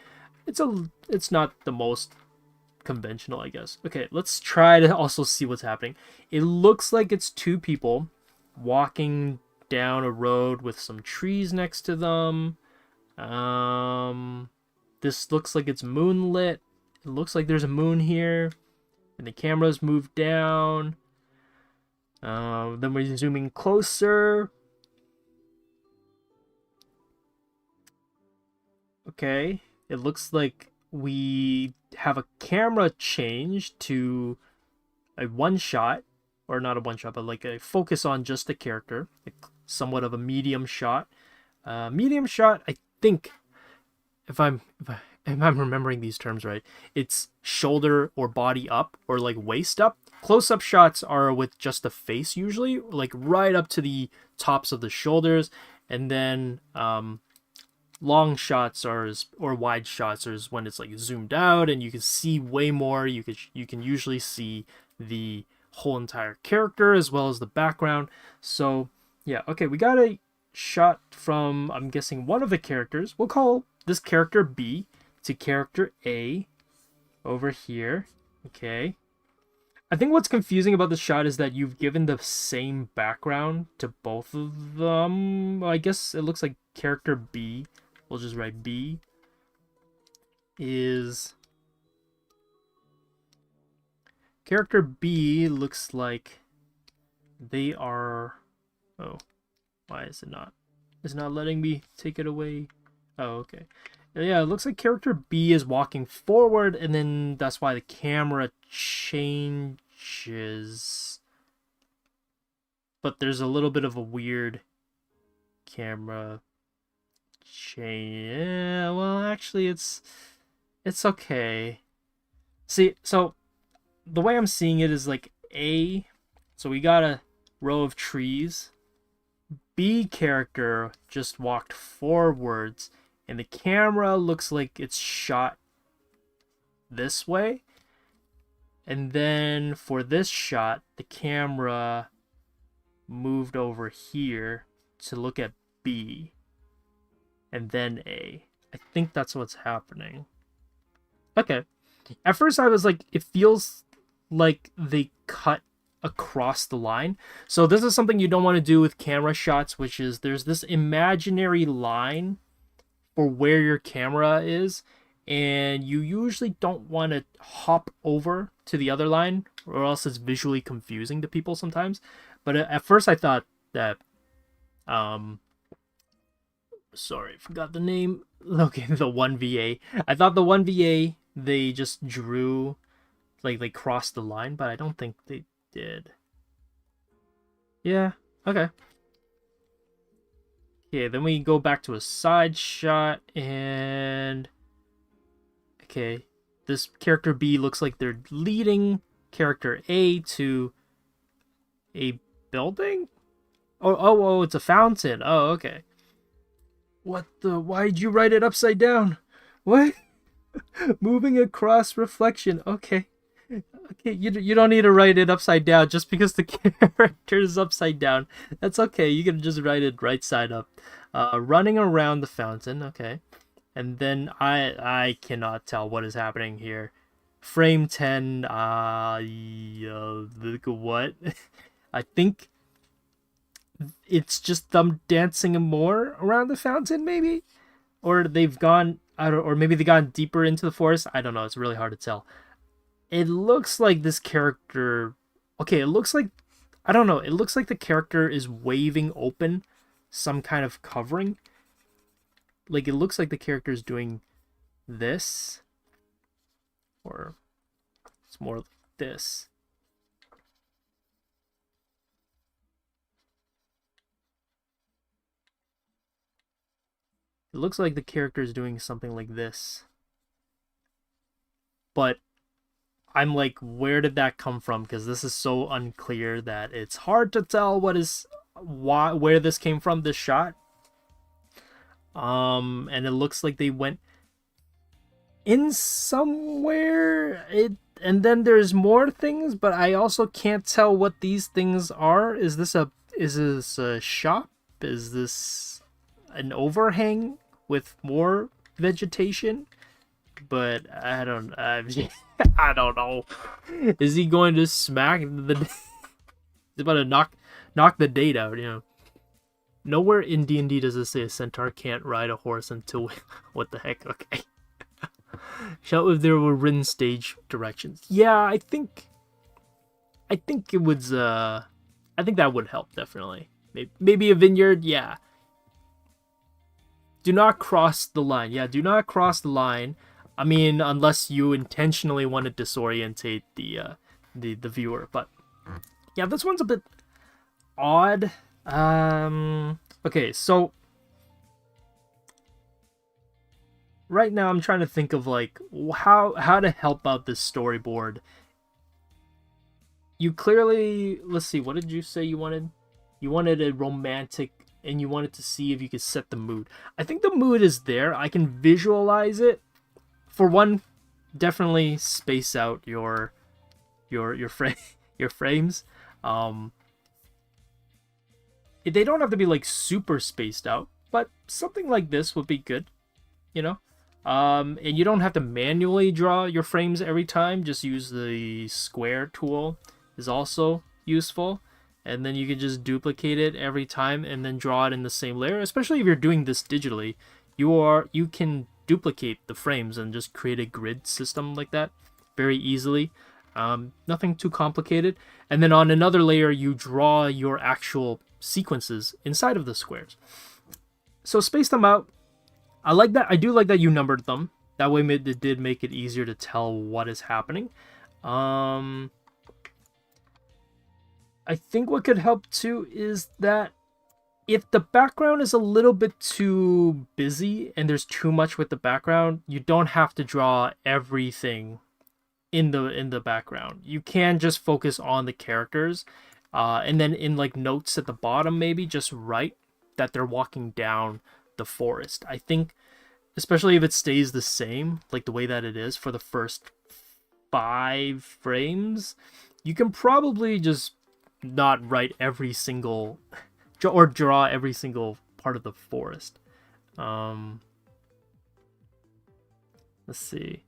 it's not the most conventional, I guess. Okay, let's try to also see what's happening. It looks like it's two people walking down a road with some trees next to them. This looks like it's moonlit. It looks like there's a moon here, and the camera's moved down. Then we're zooming closer. Okay, it looks like we have a camera change to a one shot, or not a one shot, but like a focus on just the character, like somewhat of a medium shot. Medium shot, I think, if I'm remembering these terms right, it's shoulder or body up, or like waist up. Close-up shots are with just the face usually, like right up to the tops of the shoulders, and then long shots or wide shots are when it's like zoomed out and you can see way more. You can usually see the whole entire character as well as the background. So yeah, okay, we got a shot from, I'm guessing, one of the characters. We'll call this character B to character A. over here. Okay. I think what's confusing about this shot is that you've given the same background to both of them. I guess it looks like character B, we'll just write B, is... Character B looks like they are... Oh, why is it not? It's not letting me take it away. Oh, okay. Yeah, it looks like character B is walking forward, and then that's why the camera changes. But there's a little bit of a weird camera change. Yeah, well, actually, it's okay. See, so the way I'm seeing it is like A, so we got a row of trees. B character just walked forwards, and the camera looks like it's shot this way. And then for this shot, the camera moved over here to look at B and then A. I think that's what's happening. Okay. At first I was like, it feels like they cut across the line. So this is something you don't want to do with camera shots, which is there's this imaginary line for where your camera is, and you usually don't want to hop over to the other line, or else it's visually confusing to people sometimes. But at first I thought that sorry, forgot the name. Okay, the 1VA. I thought the 1VA, they just drew, like they crossed the line, but I don't think they did. Yeah, okay. Okay, then we go back to a side shot, and okay, this character B looks like they're leading character A to a building? Oh, it's a fountain. Oh, okay. What the? Why'd you write it upside down? What? Moving across reflection. Okay. Okay, you don't need to write it upside down just because the character is upside down. That's okay. You can just write it right side up. Running around the fountain. Okay. And then I cannot tell what is happening here. Frame 10. What? I think it's just them dancing more around the fountain, maybe, or they've gone out, or maybe they gone deeper into the forest. I don't know. It's really hard to tell. It looks like this character... Okay, it looks like... I don't know. It looks like the character is waving open some kind of covering. Like, it looks like the character is doing this. Or it's more like this. It looks like the character is doing something like this. But I'm like, where did that come from? Because this is so unclear that it's hard to tell where this came from, this shot. And it looks like they went in somewhere. And then there's more things, but I also can't tell what these things are. Is this a shop? Is this an overhang with more vegetation? But I don't know. Is he going to smack the... He's about to knock the date out, you know. Nowhere in D&D does it say a centaur can't ride a horse until... What the heck? Okay. Shout if there were written stage directions. Yeah, I think it was... I think that would help, definitely. Maybe a vineyard, yeah. Do not cross the line. Yeah, do not cross the line. I mean, unless you intentionally want to disorientate the viewer. But yeah, this one's a bit odd. Okay, so right now I'm trying to think of like how to help out this storyboard. You clearly, let's see, what did you say you wanted? You wanted a romantic, and you wanted to see if you could set the mood. I think the mood is there. I can visualize it. For one, definitely space out your frames. They don't have to be like super spaced out, but something like this would be good, you know. And you don't have to manually draw your frames every time. Just use the square tool is also useful. And then you can just duplicate it every time and then draw it in the same layer. Especially if you're doing this digitally, you can duplicate the frames and just create a grid system like that very easily. Nothing too complicated. And then on another layer, you draw your actual sequences inside of the squares. So space them out. I like that. I do like that you numbered them. That way it did make it easier to tell what is happening. I think what could help too is that if the background is a little bit too busy and there's too much with the background, you don't have to draw everything in the background. You can just focus on the characters, and then in like notes at the bottom, maybe just write that they're walking down the forest. I think, especially if it stays the same, like the way that it is for the first 5 frames, you can probably just not write every single or draw every single part of the forest. Let's see.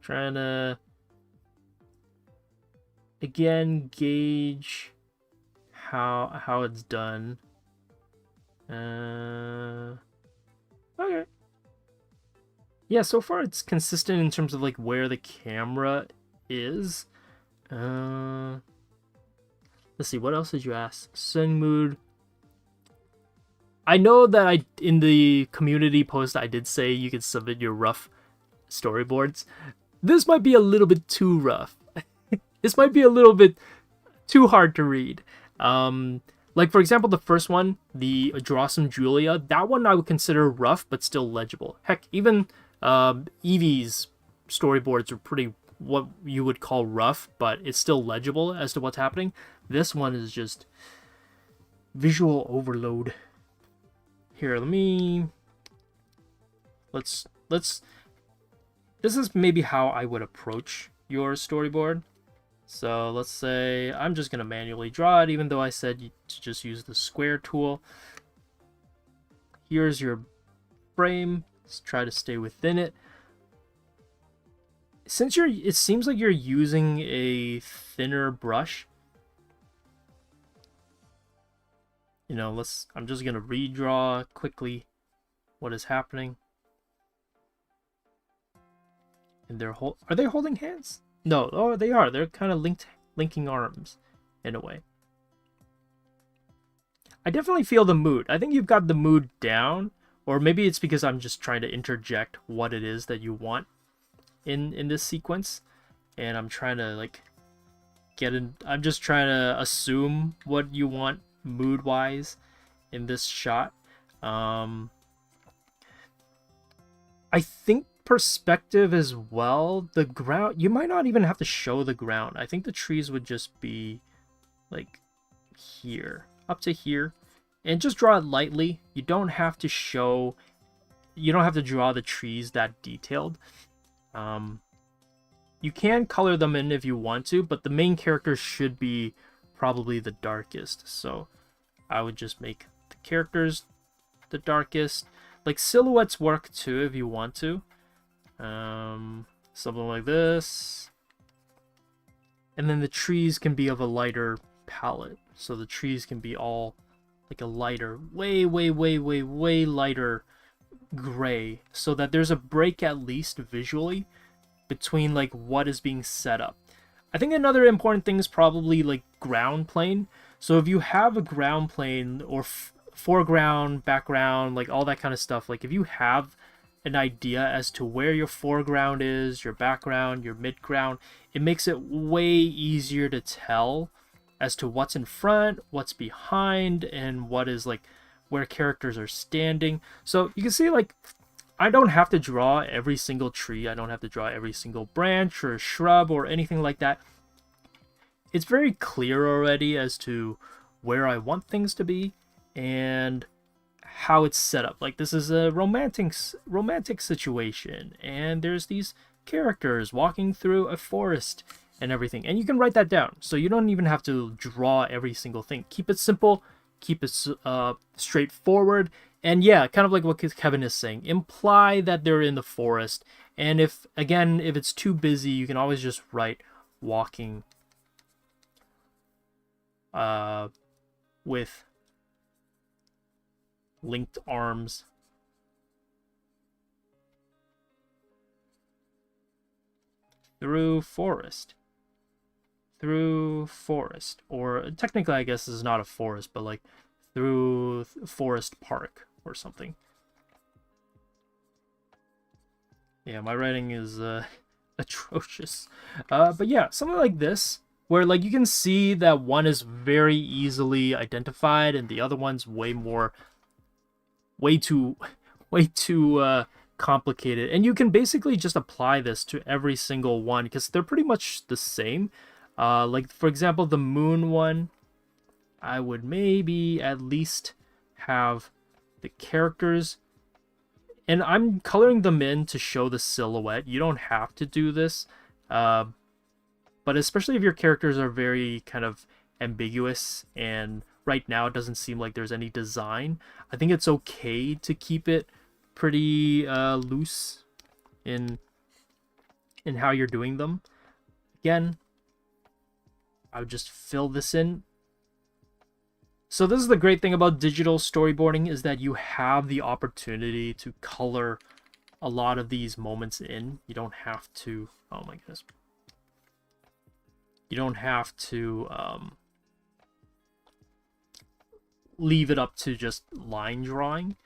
Trying to again gauge how it's done. Okay. Yeah, so far it's consistent in terms of like where the camera is. Let's see, what else did you ask? Sun mood. I know that in the community post I did say you could submit your rough storyboards. This might be a little bit too rough. This might be a little bit too hard to read. Like for example, the first one, the DrawesomeJulia, that one I would consider rough but still legible. Heck, even Evie's storyboards are pretty what you would call rough, but it's still legible as to what's happening. This one is just visual overload. Here, let's this is maybe how I would approach your storyboard. So let's say I'm just gonna manually draw it, even though I said to just use the square tool. Here's your frame. Let's try to stay within it. Since it seems like you're using a thinner brush, you know, I'm just gonna redraw quickly what is happening. And are they holding hands? No, oh, they are. They're kind of linking arms in a way. I definitely feel the mood. I think you've got the mood down, or maybe it's because I'm just trying to interject what it is that you want in this sequence, and I'm trying to like I'm just trying to assume what you want mood wise in this shot. I think perspective as well. The ground, you might not even have to show the ground. I think the trees would just be like here, up to here, and just draw it lightly. You don't have to draw the trees that detailed. You can color them in if you want to, but the main character should be probably the darkest. So I would just make the characters the darkest. Like silhouettes work too if you want to. Something like this. And then the trees can be of a lighter palette. So the trees can be all like a lighter, way lighter gray, so that there's a break at least visually between like what is being set up. I think another important thing is probably like ground plane. So if you have a ground plane or foreground, background, like all that kind of stuff, like if you have an idea as to where your foreground is, your background, your midground, it makes it way easier to tell as to what's in front, what's behind, and what is like where characters are standing. So you can see like I don't have to draw every single tree, I don't have to draw every single branch or shrub or anything like that. It's very clear already as to where I want things to be and how it's set up. Like this is a romantic situation, and there's these characters walking through a forest and everything, and you can write that down, so you don't even have to draw every single thing. Keep it simple, keep it straightforward, And yeah, kind of like what Kevin is saying, imply that they're in the forest. And if it's too busy, you can always just write walking with linked arms through forest. Or technically I guess this is not a forest, but like through forest park or something. Yeah, my writing is atrocious. But yeah, something like this, where like you can see that one is very easily identified and the other one's way too complicated. And you can basically just apply this to every single one because they're pretty much the same. Like for example, the moon one, I would maybe at least have the characters, and I'm coloring them in to show the silhouette. You don't have to do this, but especially if your characters are very kind of ambiguous and right now it doesn't seem like there's any design, I think it's okay to keep it pretty loose in how you're doing them. Again, I would just fill this in. So this is the great thing about digital storyboarding, is that you have the opportunity to color a lot of these moments in. You don't have to, oh my goodness. You don't have to leave it up to just line drawing.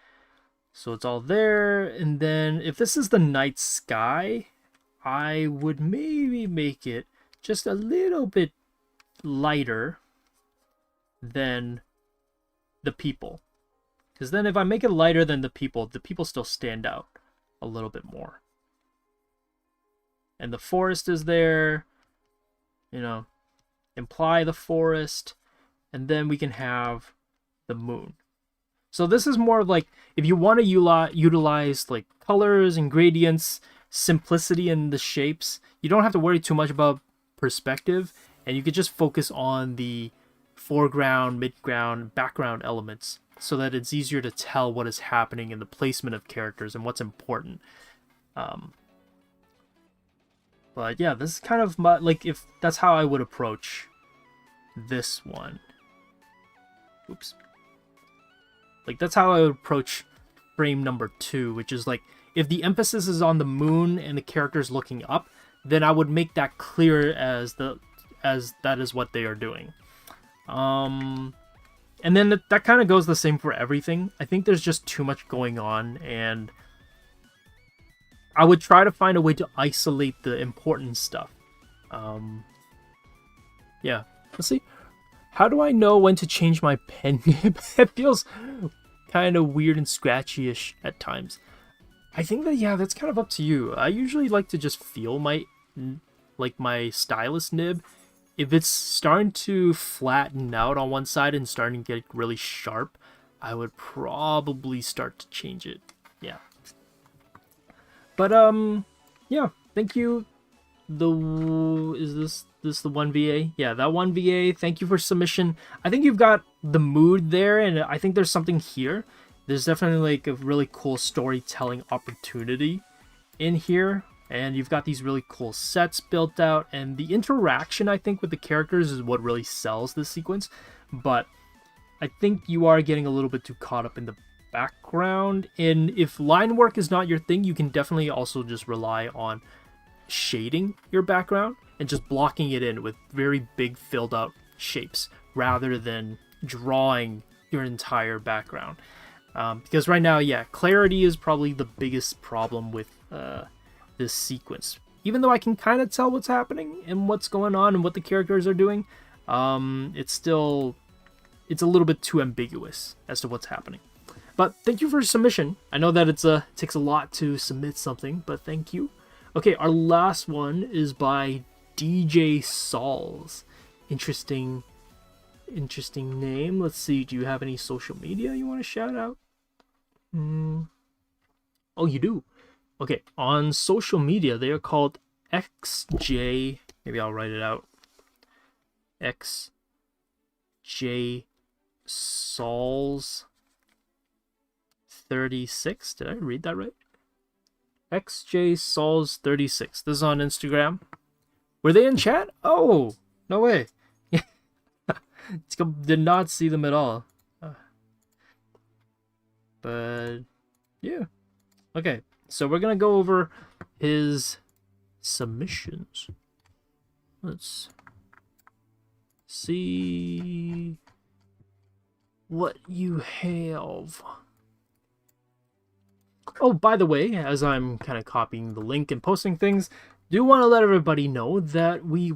So it's all there. And then if this is the night sky, I would maybe make it just a little bit lighter than the people, because then if I make it lighter than the people still stand out a little bit more. And the forest is there, you know, imply the forest, and then we can have the moon. So this is more like if you want to utilize like colors and gradients, simplicity in the shapes, you don't have to worry too much about perspective, and you could just focus on the foreground, midground, background elements so that it's easier to tell what is happening in the placement of characters and what's important. But yeah, this is kind of my, like, if that's how I would approach this one. Oops. Like, that's how I would approach frame number 2, which is like, if the emphasis is on the moon and the characters looking up, then I would make that clear as that is what they are doing. And then that kind of goes the same for everything. I think there's just too much going on, and I would try to find a way to isolate the important stuff. Yeah, let's see. How do I know when to change my pen nib? It feels kind of weird and scratchy-ish at times. I think that, yeah, that's kind of up to you. I usually like to just feel my stylus nib. If it's starting to flatten out on one side and starting to get really sharp, I would probably start to change it. Yeah. But yeah, thank you. Is this the ThatOneVA? Yeah, ThatOneVA. Thank you for submission. I think you've got the mood there, and I think there's something here. There's definitely like a really cool storytelling opportunity in here. And you've got these really cool sets built out, and the interaction, I think, with the characters is what really sells this sequence. But I think you are getting a little bit too caught up in the background. And if line work is not your thing, you can definitely also just rely on shading your background and just blocking it in with very big filled out shapes rather than drawing your entire background. Because right now, yeah, clarity is probably the biggest problem with this sequence. Even though I can kind of tell what's happening and what's going on and what the characters are doing, it's a little bit too ambiguous as to what's happening. But thank you for submission. I know that it takes a lot to submit something, but thank you. Okay, our last one is by DJ Sauls. Interesting name. Let's see, do you have any social media you want to shout out? Oh, you do? Okay, on social media, they are called XJ. Maybe I'll write it out. XJ Sauls 36. Did I read that right? XJ Sauls 36. This is on Instagram. Were they in chat? Oh, no way. Did not see them at all. But yeah. Okay, so we're gonna go over his submissions. Let's see what you have. Oh, by the way, as I'm kind of copying the link and posting things, do want to let everybody know that we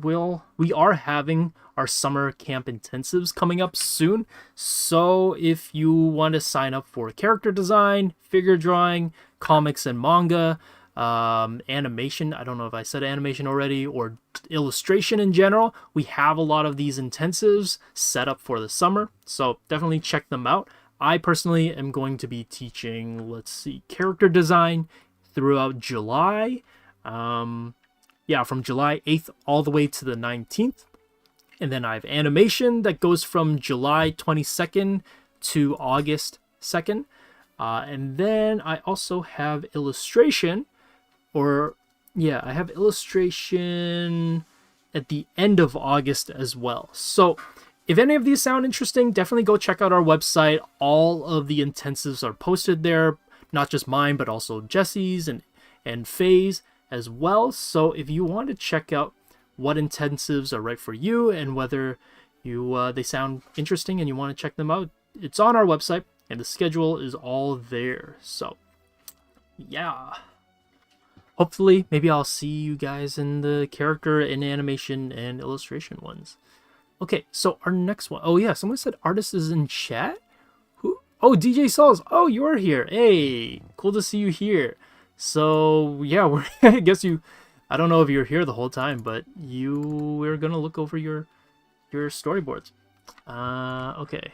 are having our summer camp intensives coming up soon. So if you want to sign up for character design, figure drawing, comics and manga, animation, I don't know if I said animation already, or illustration in general, we have a lot of these intensives set up for the summer. So definitely check them out. I personally am going to be teaching, let's see, character design throughout July. Yeah, from July 8th all the way to the 19th. And then I have animation that goes from July 22nd to August 2nd. And then I also have illustration, I have illustration at the end of August as well. So if any of these sound interesting, definitely go check out our website. All of the intensives are posted there, not just mine, but also Jesse's and Faye's as well. So if you want to check out what intensives are right for you and whether they sound interesting and you want to check them out, it's on our website and the schedule is all there. So yeah, hopefully maybe I'll see you guys in the character and animation and illustration ones. Okay, so our next one. Oh yeah, someone said artist is in chat. Who? Oh, DJ Sauls. Oh, you're here. Hey, cool to see you here. So yeah, I guess I don't know if you're here the whole time, but we're gonna look over your storyboards. Okay.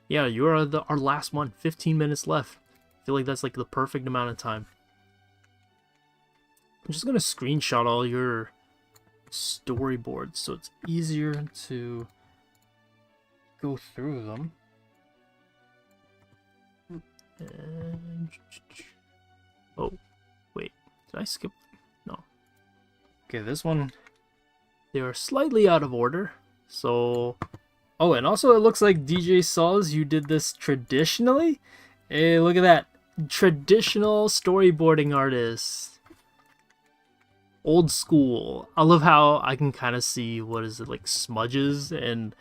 Yeah, you're our last one. 15 minutes left. I feel like that's like the perfect amount of time. I'm just gonna screenshot all your storyboards so it's easier to go through them. And oh, wait, did I skip? No. Okay, this one, they are slightly out of order. So, oh, and also it looks like DJ Sauls, you did this traditionally. Hey, look at that. Traditional storyboarding artist. Old school. I love how I can kind of see, what is it, like smudges and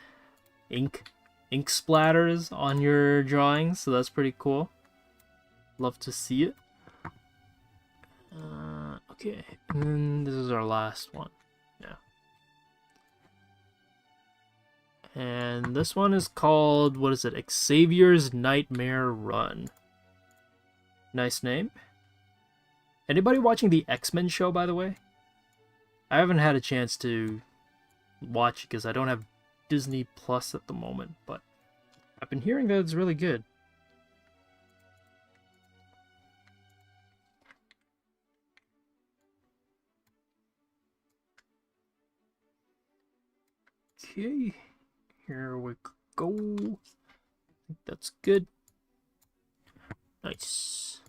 ink splatters on your drawings. So that's pretty cool. Love to see it. Okay, and then this is our last one. Yeah. And this one is called, what is it? Xavier's Nightmare Run. Nice name. Anybody watching the X-Men show, by the way? I haven't had a chance to watch it because I don't have Disney Plus at the moment, but I've been hearing that it's really good. Okay, here we go. I think that's good. Nice.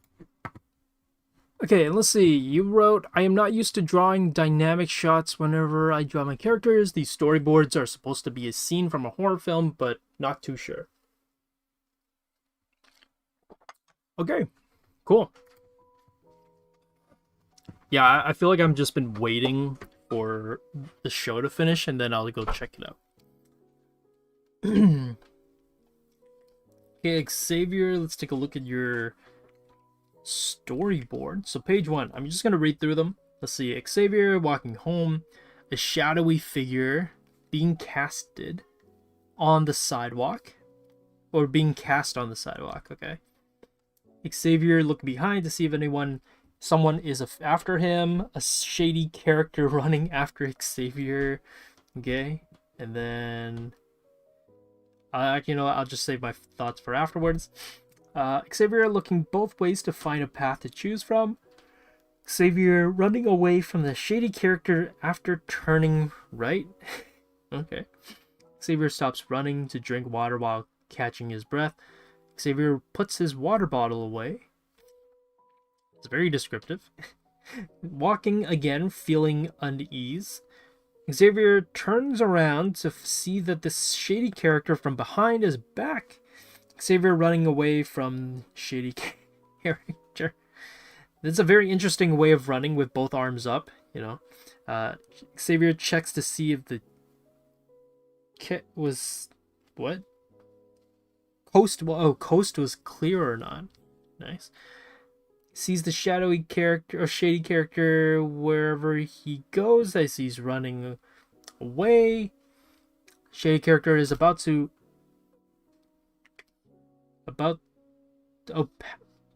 Okay, let's see. You wrote, I am not used to drawing dynamic shots whenever I draw my characters. These storyboards are supposed to be a scene from a horror film, but not too sure. Okay, cool. Yeah, I feel like I've just been waiting for the show to finish and then I'll go check it out. Okay, Xavier, let's take a look at your storyboard. So page 1, I'm just gonna read through them. Let's see. Xavier walking home, a shadowy figure being casted on the sidewalk, or being cast on the sidewalk. Okay. Xavier looking behind to see if someone is after him. A shady character running after Xavier. Okay, and then you know, I'll just save my thoughts for afterwards. Xavier looking both ways to find a path to choose from. Xavier running away from the shady character after turning right. Okay. Xavier stops running to drink water while catching his breath. Xavier puts his water bottle away. It's very descriptive. Walking again, feeling unease. Xavier turns around to see that this shady character from behind is back. Xavier running away from shady character. This is a very interesting way of running with both arms up, you know. Xavier checks to see if the kit was... what? Coast was clear or not. Nice. Sees the shadowy character or shady character wherever he goes. I see he's running away. Shady character is about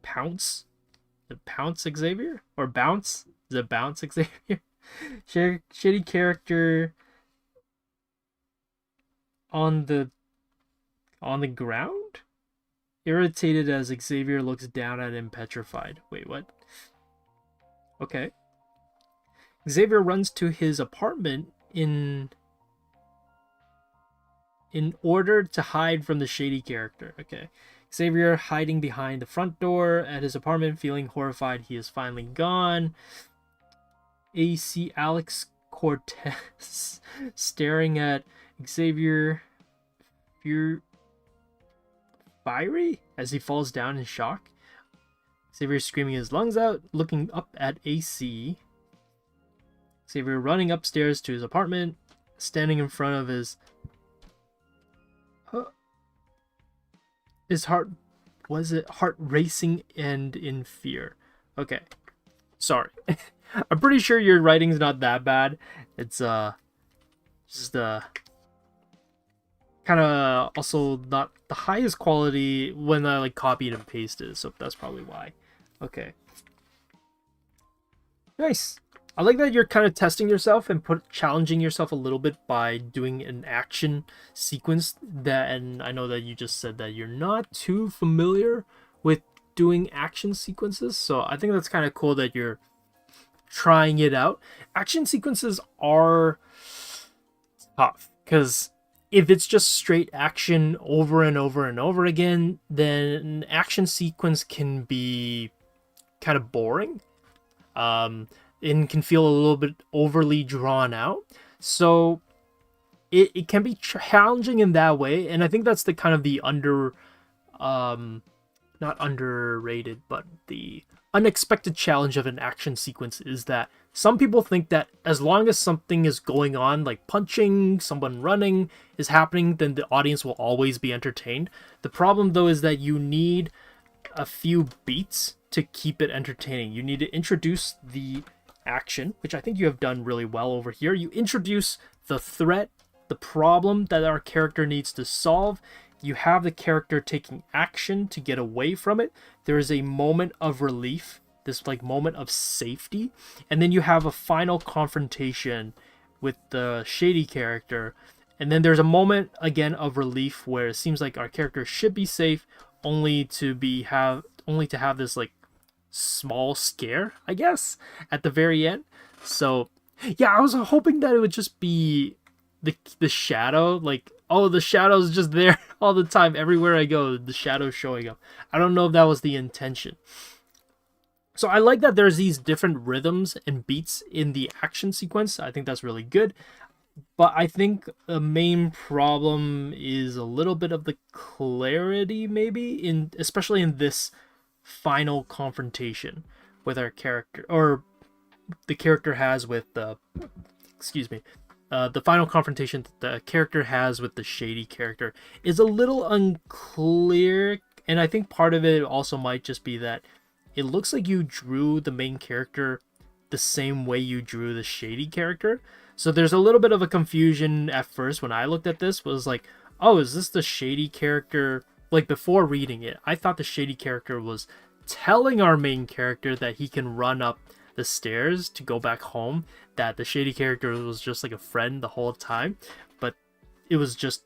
pounce. Pounce Xavier or bounce? Is it bounce Xavier? Shady character on the ground. Irritated as Xavier looks down at him, petrified. Wait, what? Okay. Xavier runs to his apartment in order to hide from the shady character. Okay. Xavier hiding behind the front door at his apartment, feeling horrified he is finally gone. AC Alex Cortez staring at Xavier fiery as he falls down in shock. Xavier screaming his lungs out, looking up at AC. Xavier running upstairs to his apartment, standing in front of his heart racing and in fear. Okay. Sorry. I'm pretty sure your writing's not that bad. It's just kind of also not the highest quality when I like copied and pasted, so that's probably why. Okay. Nice. I like that you're kind of testing yourself and challenging yourself a little bit by doing an action sequence that, and I know that you just said that you're not too familiar with doing action sequences, so I think that's kind of cool that you're trying it out. Action sequences are tough because if it's just straight action over and over and over again, then an action sequence can be kind of boring. And can feel a little bit overly drawn out. So it can be challenging in that way. And I think that's the kind of the not underrated, but the unexpected challenge of an action sequence is that some people think that as long as something is going on, like punching, someone running is happening, then the audience will always be entertained. The problem though is that you need a few beats to keep it entertaining. You need to introduce the action, which I think you have done really well over here. You introduce the threat, the problem that our character needs to solve. You have the character taking action to get away from it. There is a moment of relief, this like moment of safety, and then you have a final confrontation with the shady character, and then there's a moment again of relief where it seems like our character should be safe, only to have this like small scare, I guess, at the very end. So yeah, I was hoping that it would just be the shadow, like, oh, the shadow's just there all the time, everywhere I go the shadow's showing up. I don't know if that was the intention. So I like that there's these different rhythms and beats in the action sequence. I think that's really good. But I think the main problem is a little bit of the clarity, maybe, especially in this final confrontation with our character, or the character has with the final confrontation that the character has with the shady character is a little unclear, and I think part of it also might just be that it looks like you drew the main character the same way you drew the shady character. So there's a little bit of a confusion at first when I looked at this, was like, oh, is this the shady character? Like, before reading it, I thought the shady character was telling our main character that he can run up the stairs to go back home, that the shady character was just like a friend the whole time, but it was just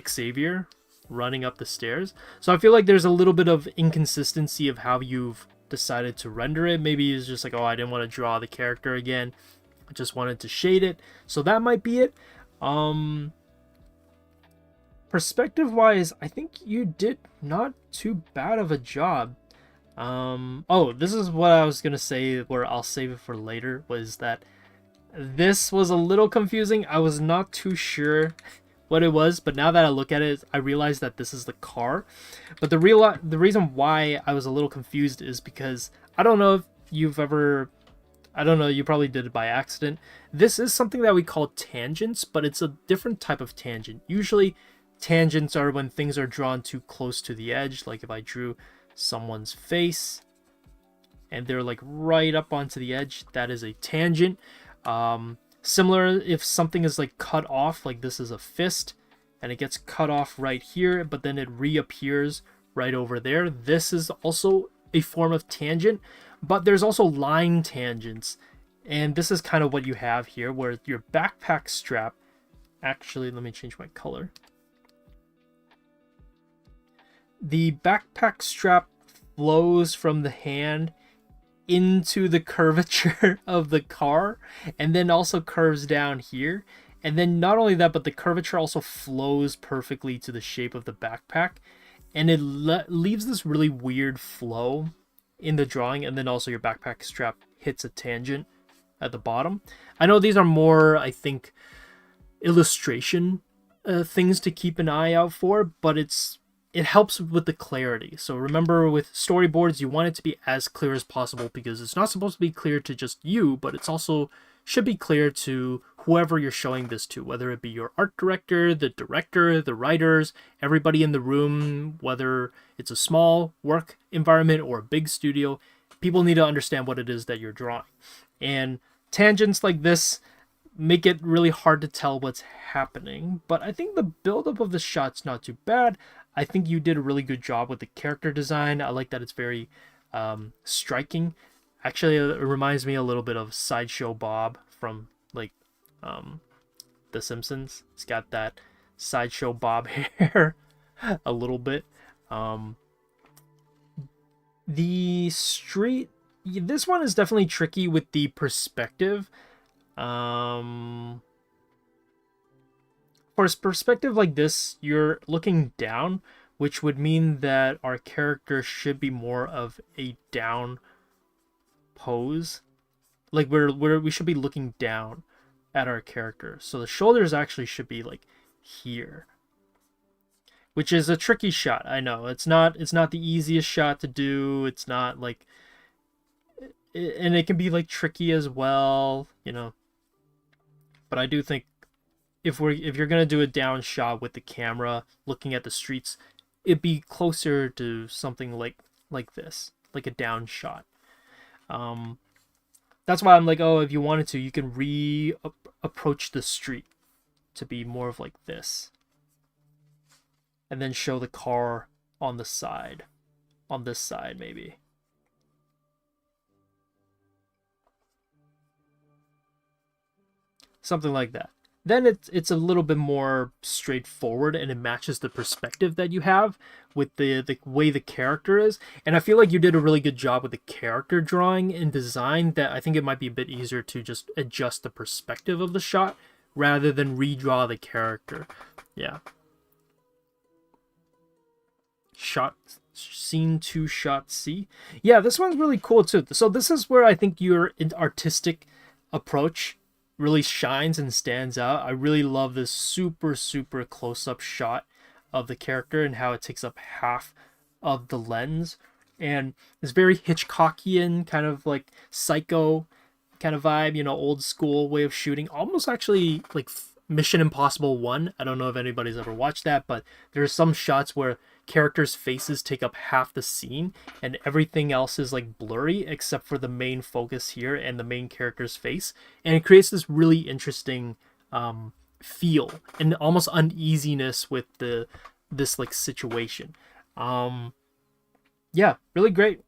Xavier running up the stairs. So I feel like there's a little bit of inconsistency of how you've decided to render it. Maybe it's just like, oh, I didn't want to draw the character again, I just wanted to shade it. So that might be it. perspective wise, I think you did not too bad of a job. Oh, this is what I was gonna say, where I'll save it for later, was that this was a little confusing. I was not too sure what it was, but now that I look at it, I realize that this is the car. But the reason why I was a little confused is because I don't know if you've ever, I don't know, you probably did it by accident. This is something that we call tangents, but it's a different type of tangent. Usually tangents are when things are drawn too close to the edge, like if I drew someone's face and they're like right up onto the edge, that is a tangent. Similar if something is like cut off, like this is a fist and it gets cut off right here, but then it reappears right over there. This is also a form of tangent, but there's also line tangents. And this is kind of what you have here, where your backpack strap, actually, let me change my color. The backpack strap flows from the hand into the curvature of the car, and then also curves down here. And then not only that, but the curvature also flows perfectly to the shape of the backpack, and it leaves this really weird flow in the drawing. And then also your backpack strap hits a tangent at the bottom. I know these are more, I think, illustration things to keep an eye out for, but it helps with the clarity. So remember, with storyboards, you want it to be as clear as possible, because it's not supposed to be clear to just you, but it's also should be clear to whoever you're showing this to, whether it be your art director, the writers, everybody in the room, whether it's a small work environment or a big studio. People need to understand what it is that you're drawing. And tangents like this make it really hard to tell what's happening, but I think the buildup of the shot's not too bad. I think you did a really good job with the character design. I like that it's very striking. Actually, it reminds me a little bit of Sideshow Bob from like The Simpsons. It's got that Sideshow Bob hair a little bit. The street, this one is definitely tricky with the perspective. For a perspective like this, you're looking down, which would mean that our character should be more of a down pose. Like we should be looking down at our character. So the shoulders actually should be like here, which is a tricky shot. I know it's not the easiest shot to do. It's not like, and it can be like tricky as well, you know. But I do think if you're gonna do a down shot with the camera looking at the streets, it'd be closer to something like this, like a down shot. That's why I'm like, oh, if you wanted to, you can approach the street to be more of like this, and then show the car on the side, on this side maybe. Something like that. Then it's a little bit more straightforward, and it matches the perspective that you have with the way the character is. And I feel like you did a really good job with the character drawing and design, that I think it might be a bit easier to just adjust the perspective of the shot rather than redraw the character. Yeah. Shot scene 2, shot C. Yeah, this one's really cool too. So this is where I think your artistic approach really shines and stands out. I really love this super close-up shot of the character and how it takes up half of the lens, and it's very Hitchcockian, kind of like Psycho kind of vibe, you know, old school way of shooting, almost actually like Mission Impossible 1. I don't know if anybody's ever watched that, but there's some shots where characters' faces take up half the scene and everything else is like blurry except for the main focus here and the main character's face, and it creates this really interesting feel and almost uneasiness with this like situation. Yeah, really great.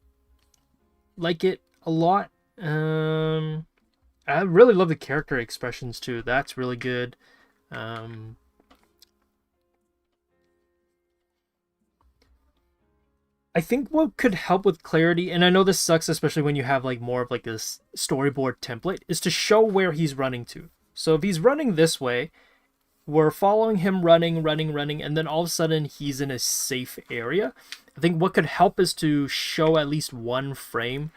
Like it a lot. I really love the character expressions too. That's really good. I think what could help with clarity, and I know this sucks, especially when you have like more of like this storyboard template, is to show where he's running to. So if he's running this way, we're following him running, and then all of a sudden he's in a safe area. I think what could help is to show at least one frame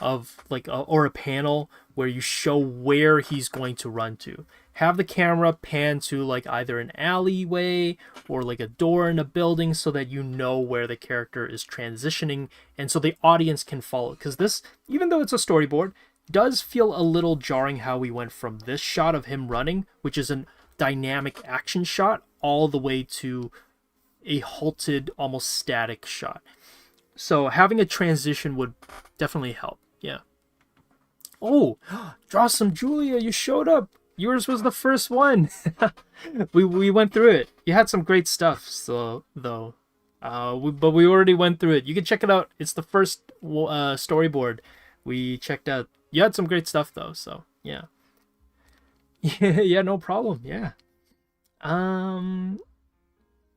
of like or a panel where you show where he's going to run to. Have the camera pan to like either an alleyway or like a door in a building so that you know where the character is transitioning and so the audience can follow. Because this, even though it's a storyboard, does feel a little jarring how we went from this shot of him running, which is a dynamic action shot, all the way to a halted, almost static shot. So having a transition would definitely help. Yeah. Oh, DrawesomeJulia, you showed up. Yours was the first one. we went through it. You had some great stuff, so though. But we already went through it. You can check it out. It's the first storyboard we checked out. You had some great stuff though, so yeah. Yeah, no problem. Yeah.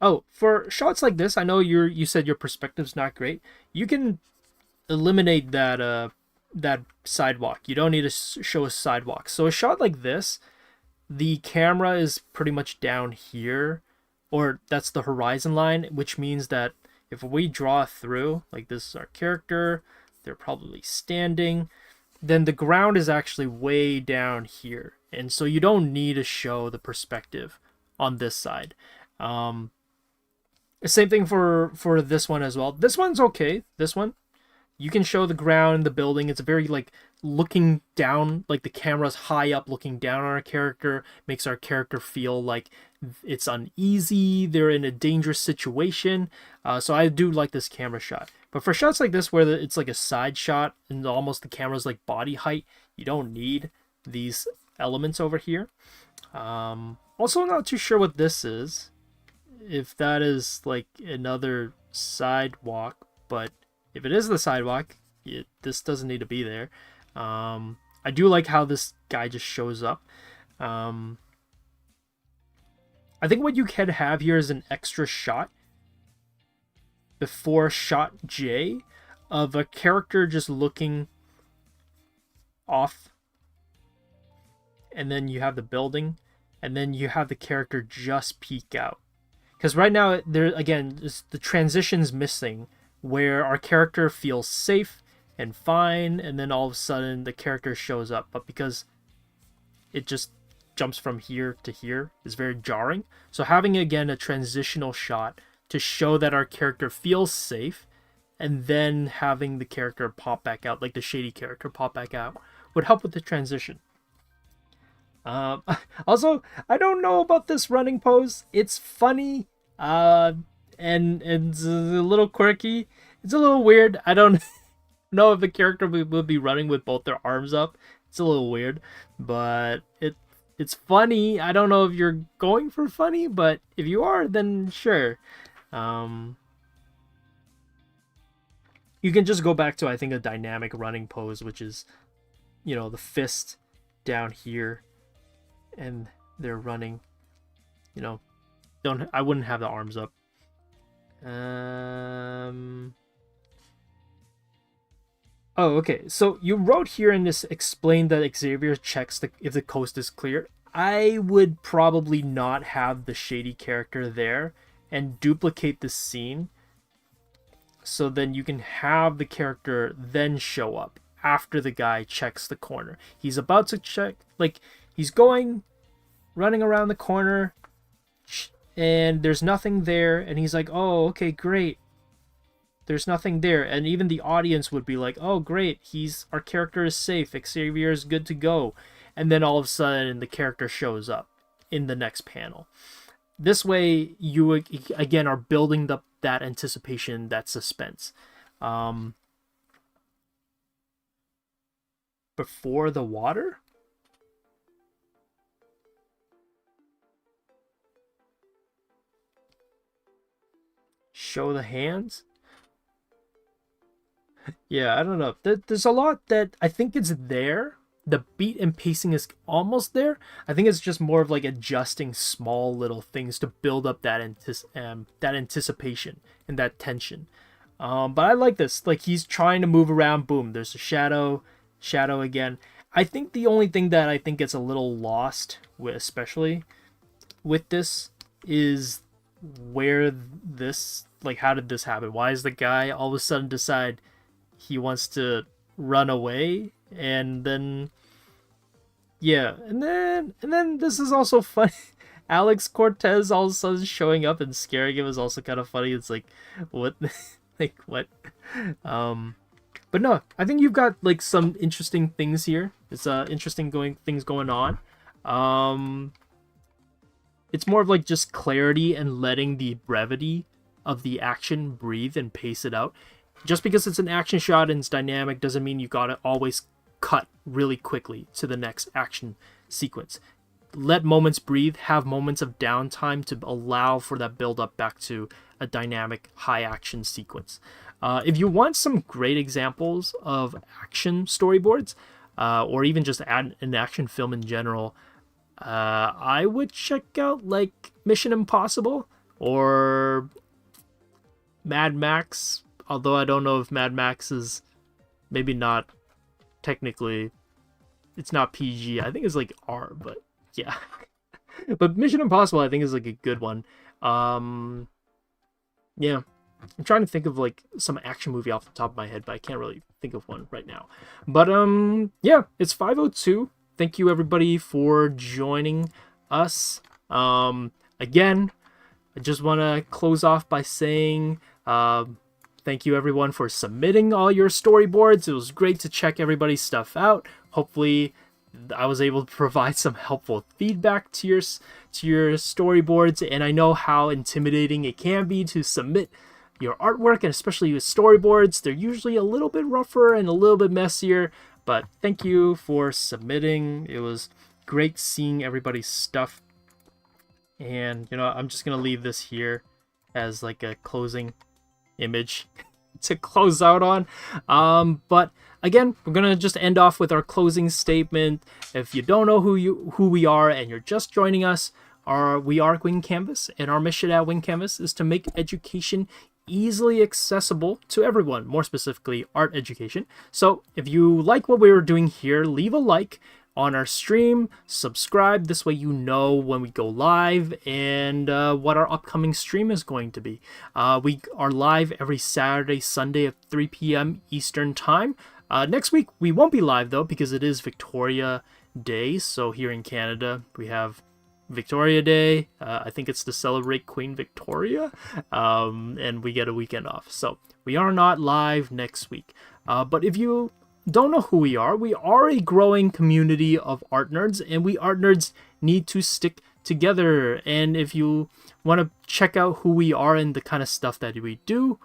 Oh, for shots like this, I know you said your perspective's not great. You can eliminate that that sidewalk. You don't need to show a sidewalk. So a shot like this, the camera is pretty much down here, or that's the horizon line, which means that if we draw through, like this is our character, they're probably standing, then the ground is actually way down here. And so you don't need to show the perspective on this side. Same thing for this one as well. This one's okay. This one, you can show the ground, the building. It's very like looking down, like the camera's high up looking down on our character, makes our character feel like it's uneasy, they're in a dangerous situation. So I do like this camera shot. But for shots like this where it's like a side shot and almost the camera's like body height, you don't need these elements over here. Also not too sure what this is. If that is like another sidewalk, but if it is the sidewalk, this doesn't need to be there. I do like how this guy just shows up. I think what you can have here is an extra shot before shot J of a character just looking off, and then you have the building, and then you have the character just peek out. Because right now, there again, the transition's missing, where our character feels safe and fine, and then all of a sudden the character shows up. But because it just jumps from here to here is very jarring. So having, again, a transitional shot to show that our character feels safe, and then having the character pop back out, like the shady character pop back out, would help with the transition. Also, I don't know about this running pose. It's funny, and it's a little quirky. It's a little weird. I don't know if the character would be running with both their arms up. It's a little weird, but it's funny. I don't know if you're going for funny, but if you are, then sure. You can just go back to, I think, a dynamic running pose, which is, the fist down here, and they're running. I wouldn't have the arms up. Oh, okay. So you wrote here in this, explain that Xavier checks if the coast is clear. I would probably not have the shady character there and duplicate the scene, so then you can have the character then show up after the guy checks the corner. He's about to check, like he's running around the corner, and there's nothing there, and he's like, oh, okay, great. There's nothing there, and even the audience would be like, oh, great, our character is safe, Xavier is good to go. And then all of a sudden, the character shows up in the next panel. This way, you, again, are building up that anticipation, that suspense. Before the water? Show the hands? Yeah, I don't know. There's a lot that I think it's there. The beat and pacing is almost there. I think it's just more of like adjusting small little things to build up that anticipation and that tension. But I like this. Like, he's trying to move around. Boom, there's a shadow again. I think the only thing that I think gets a little lost, especially with this is where this, like, how did this happen? Why is the guy all of a sudden decide he wants to run away? And then, yeah, and then this is also funny. Alex Cortez all of a sudden showing up and scaring him is also kind of funny. It's like, what? Like, what? But no, I think you've got like some interesting things here. It's interesting things going on. It's more of like just clarity and letting the brevity of the action breathe and pace it out. Just because it's an action shot and it's dynamic doesn't mean you gotta always cut really quickly to the next action sequence. Let moments breathe, have moments of downtime to allow for that build up back to a dynamic high action sequence. If you want some great examples of action storyboards, or even just an action film in general, I would check out like Mission Impossible or Mad Max, although I don't know if Mad Max is maybe not technically, it's not PG. I think it's like R, but yeah. But Mission Impossible I think is like a good one. Yeah. I'm trying to think of like some action movie off the top of my head, but I can't really think of one right now. But yeah, it's 5:02. Thank you everybody for joining us. Again, I just want to close off by saying thank you everyone for submitting all your storyboards. It was great to check everybody's stuff out. Hopefully I was able to provide some helpful feedback to your storyboards, and I know how intimidating it can be to submit your artwork, and especially with storyboards. They're usually a little bit rougher and a little bit messier, but thank you for submitting. It was great seeing everybody's stuff. And you know, I'm just gonna leave this here as like a closing image to close out on. But again, we're gonna just end off with our closing statement. If you don't know who we are and you're just joining us, we are Wing Canvas, and our mission at Wing Canvas is to make education easily accessible to everyone, more specifically art education. So if you like what we were doing here, leave a like on our stream, subscribe, this way you know when we go live and what our upcoming stream is going to be. We are live every Saturday, Sunday at 3 p.m. Eastern time. Next week we won't be live though, because it is Victoria Day. So here in Canada we have Victoria Day. I think it's to celebrate Queen Victoria, and we get a weekend off. So we are not live next week. But if you don't know who we are a growing community of art nerds, and we art nerds need to stick together. And if you want to check out who we are and the kind of stuff that we do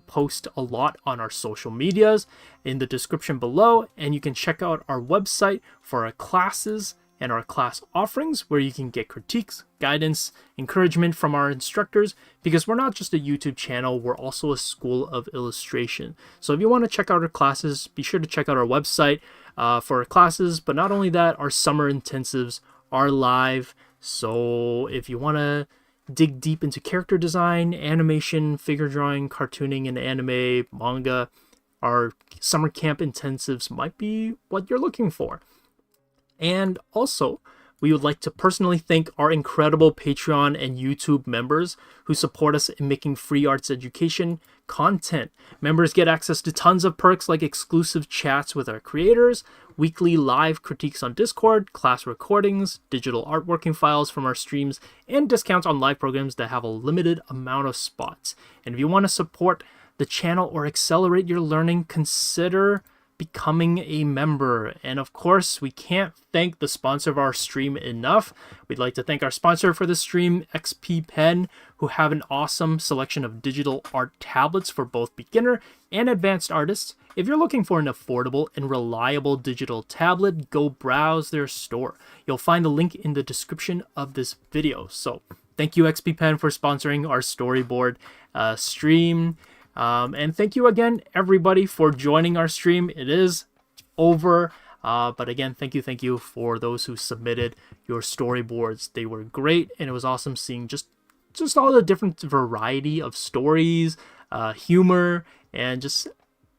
post a lot on our social medias in the description below, and you can check out our website for our classes and our class offerings, where you can get critiques, guidance, encouragement from our instructors, because we're not just a YouTube channel, we're also a school of illustration. So if you want to check out our classes, be sure to check out our website for our classes. But not only that, our summer intensives are live. So if you want to dig deep into character design, animation, figure drawing, cartooning, and anime, manga, our summer camp intensives might be what you're looking for. And also, we would like to personally thank our incredible Patreon and YouTube members who support us in making free arts education content. Members get access to tons of perks like exclusive chats with our creators, weekly live critiques on Discord, class recordings, digital artworking files from our streams, and discounts on live programs that have a limited amount of spots. And if you want to support the channel or accelerate your learning, consider becoming a member. And of course, we can't thank the sponsor of our stream enough. We'd like to thank our sponsor for the stream, XP Pen, who have an awesome selection of digital art tablets for both beginner and advanced artists. If you're looking for an affordable and reliable digital tablet, go browse their store. You'll find the link in the description of this video. So thank you, XP Pen, for sponsoring our storyboard stream. And thank you again, everybody, for joining our stream. It is over. But again, thank you for those who submitted your storyboards. They were great, and it was awesome seeing just all the different variety of stories, humor, and just,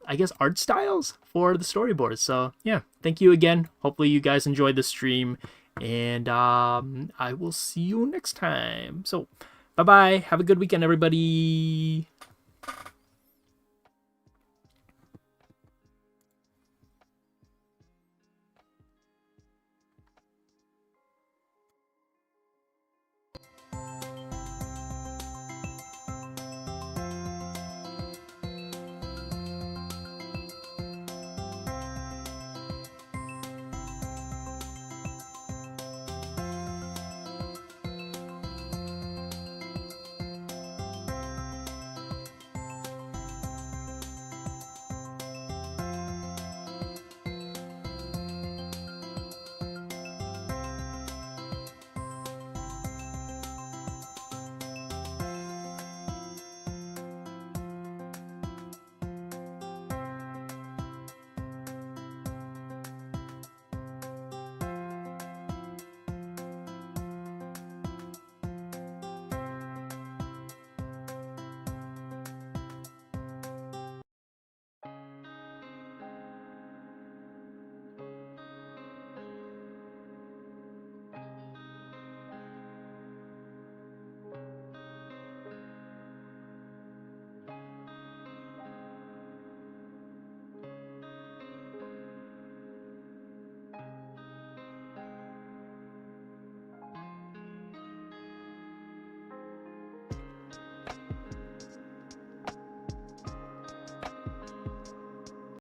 I guess, art styles for the storyboards. So yeah, thank you again. Hopefully you guys enjoyed the stream, And I will see you next time. So, bye-bye. Have a good weekend, everybody.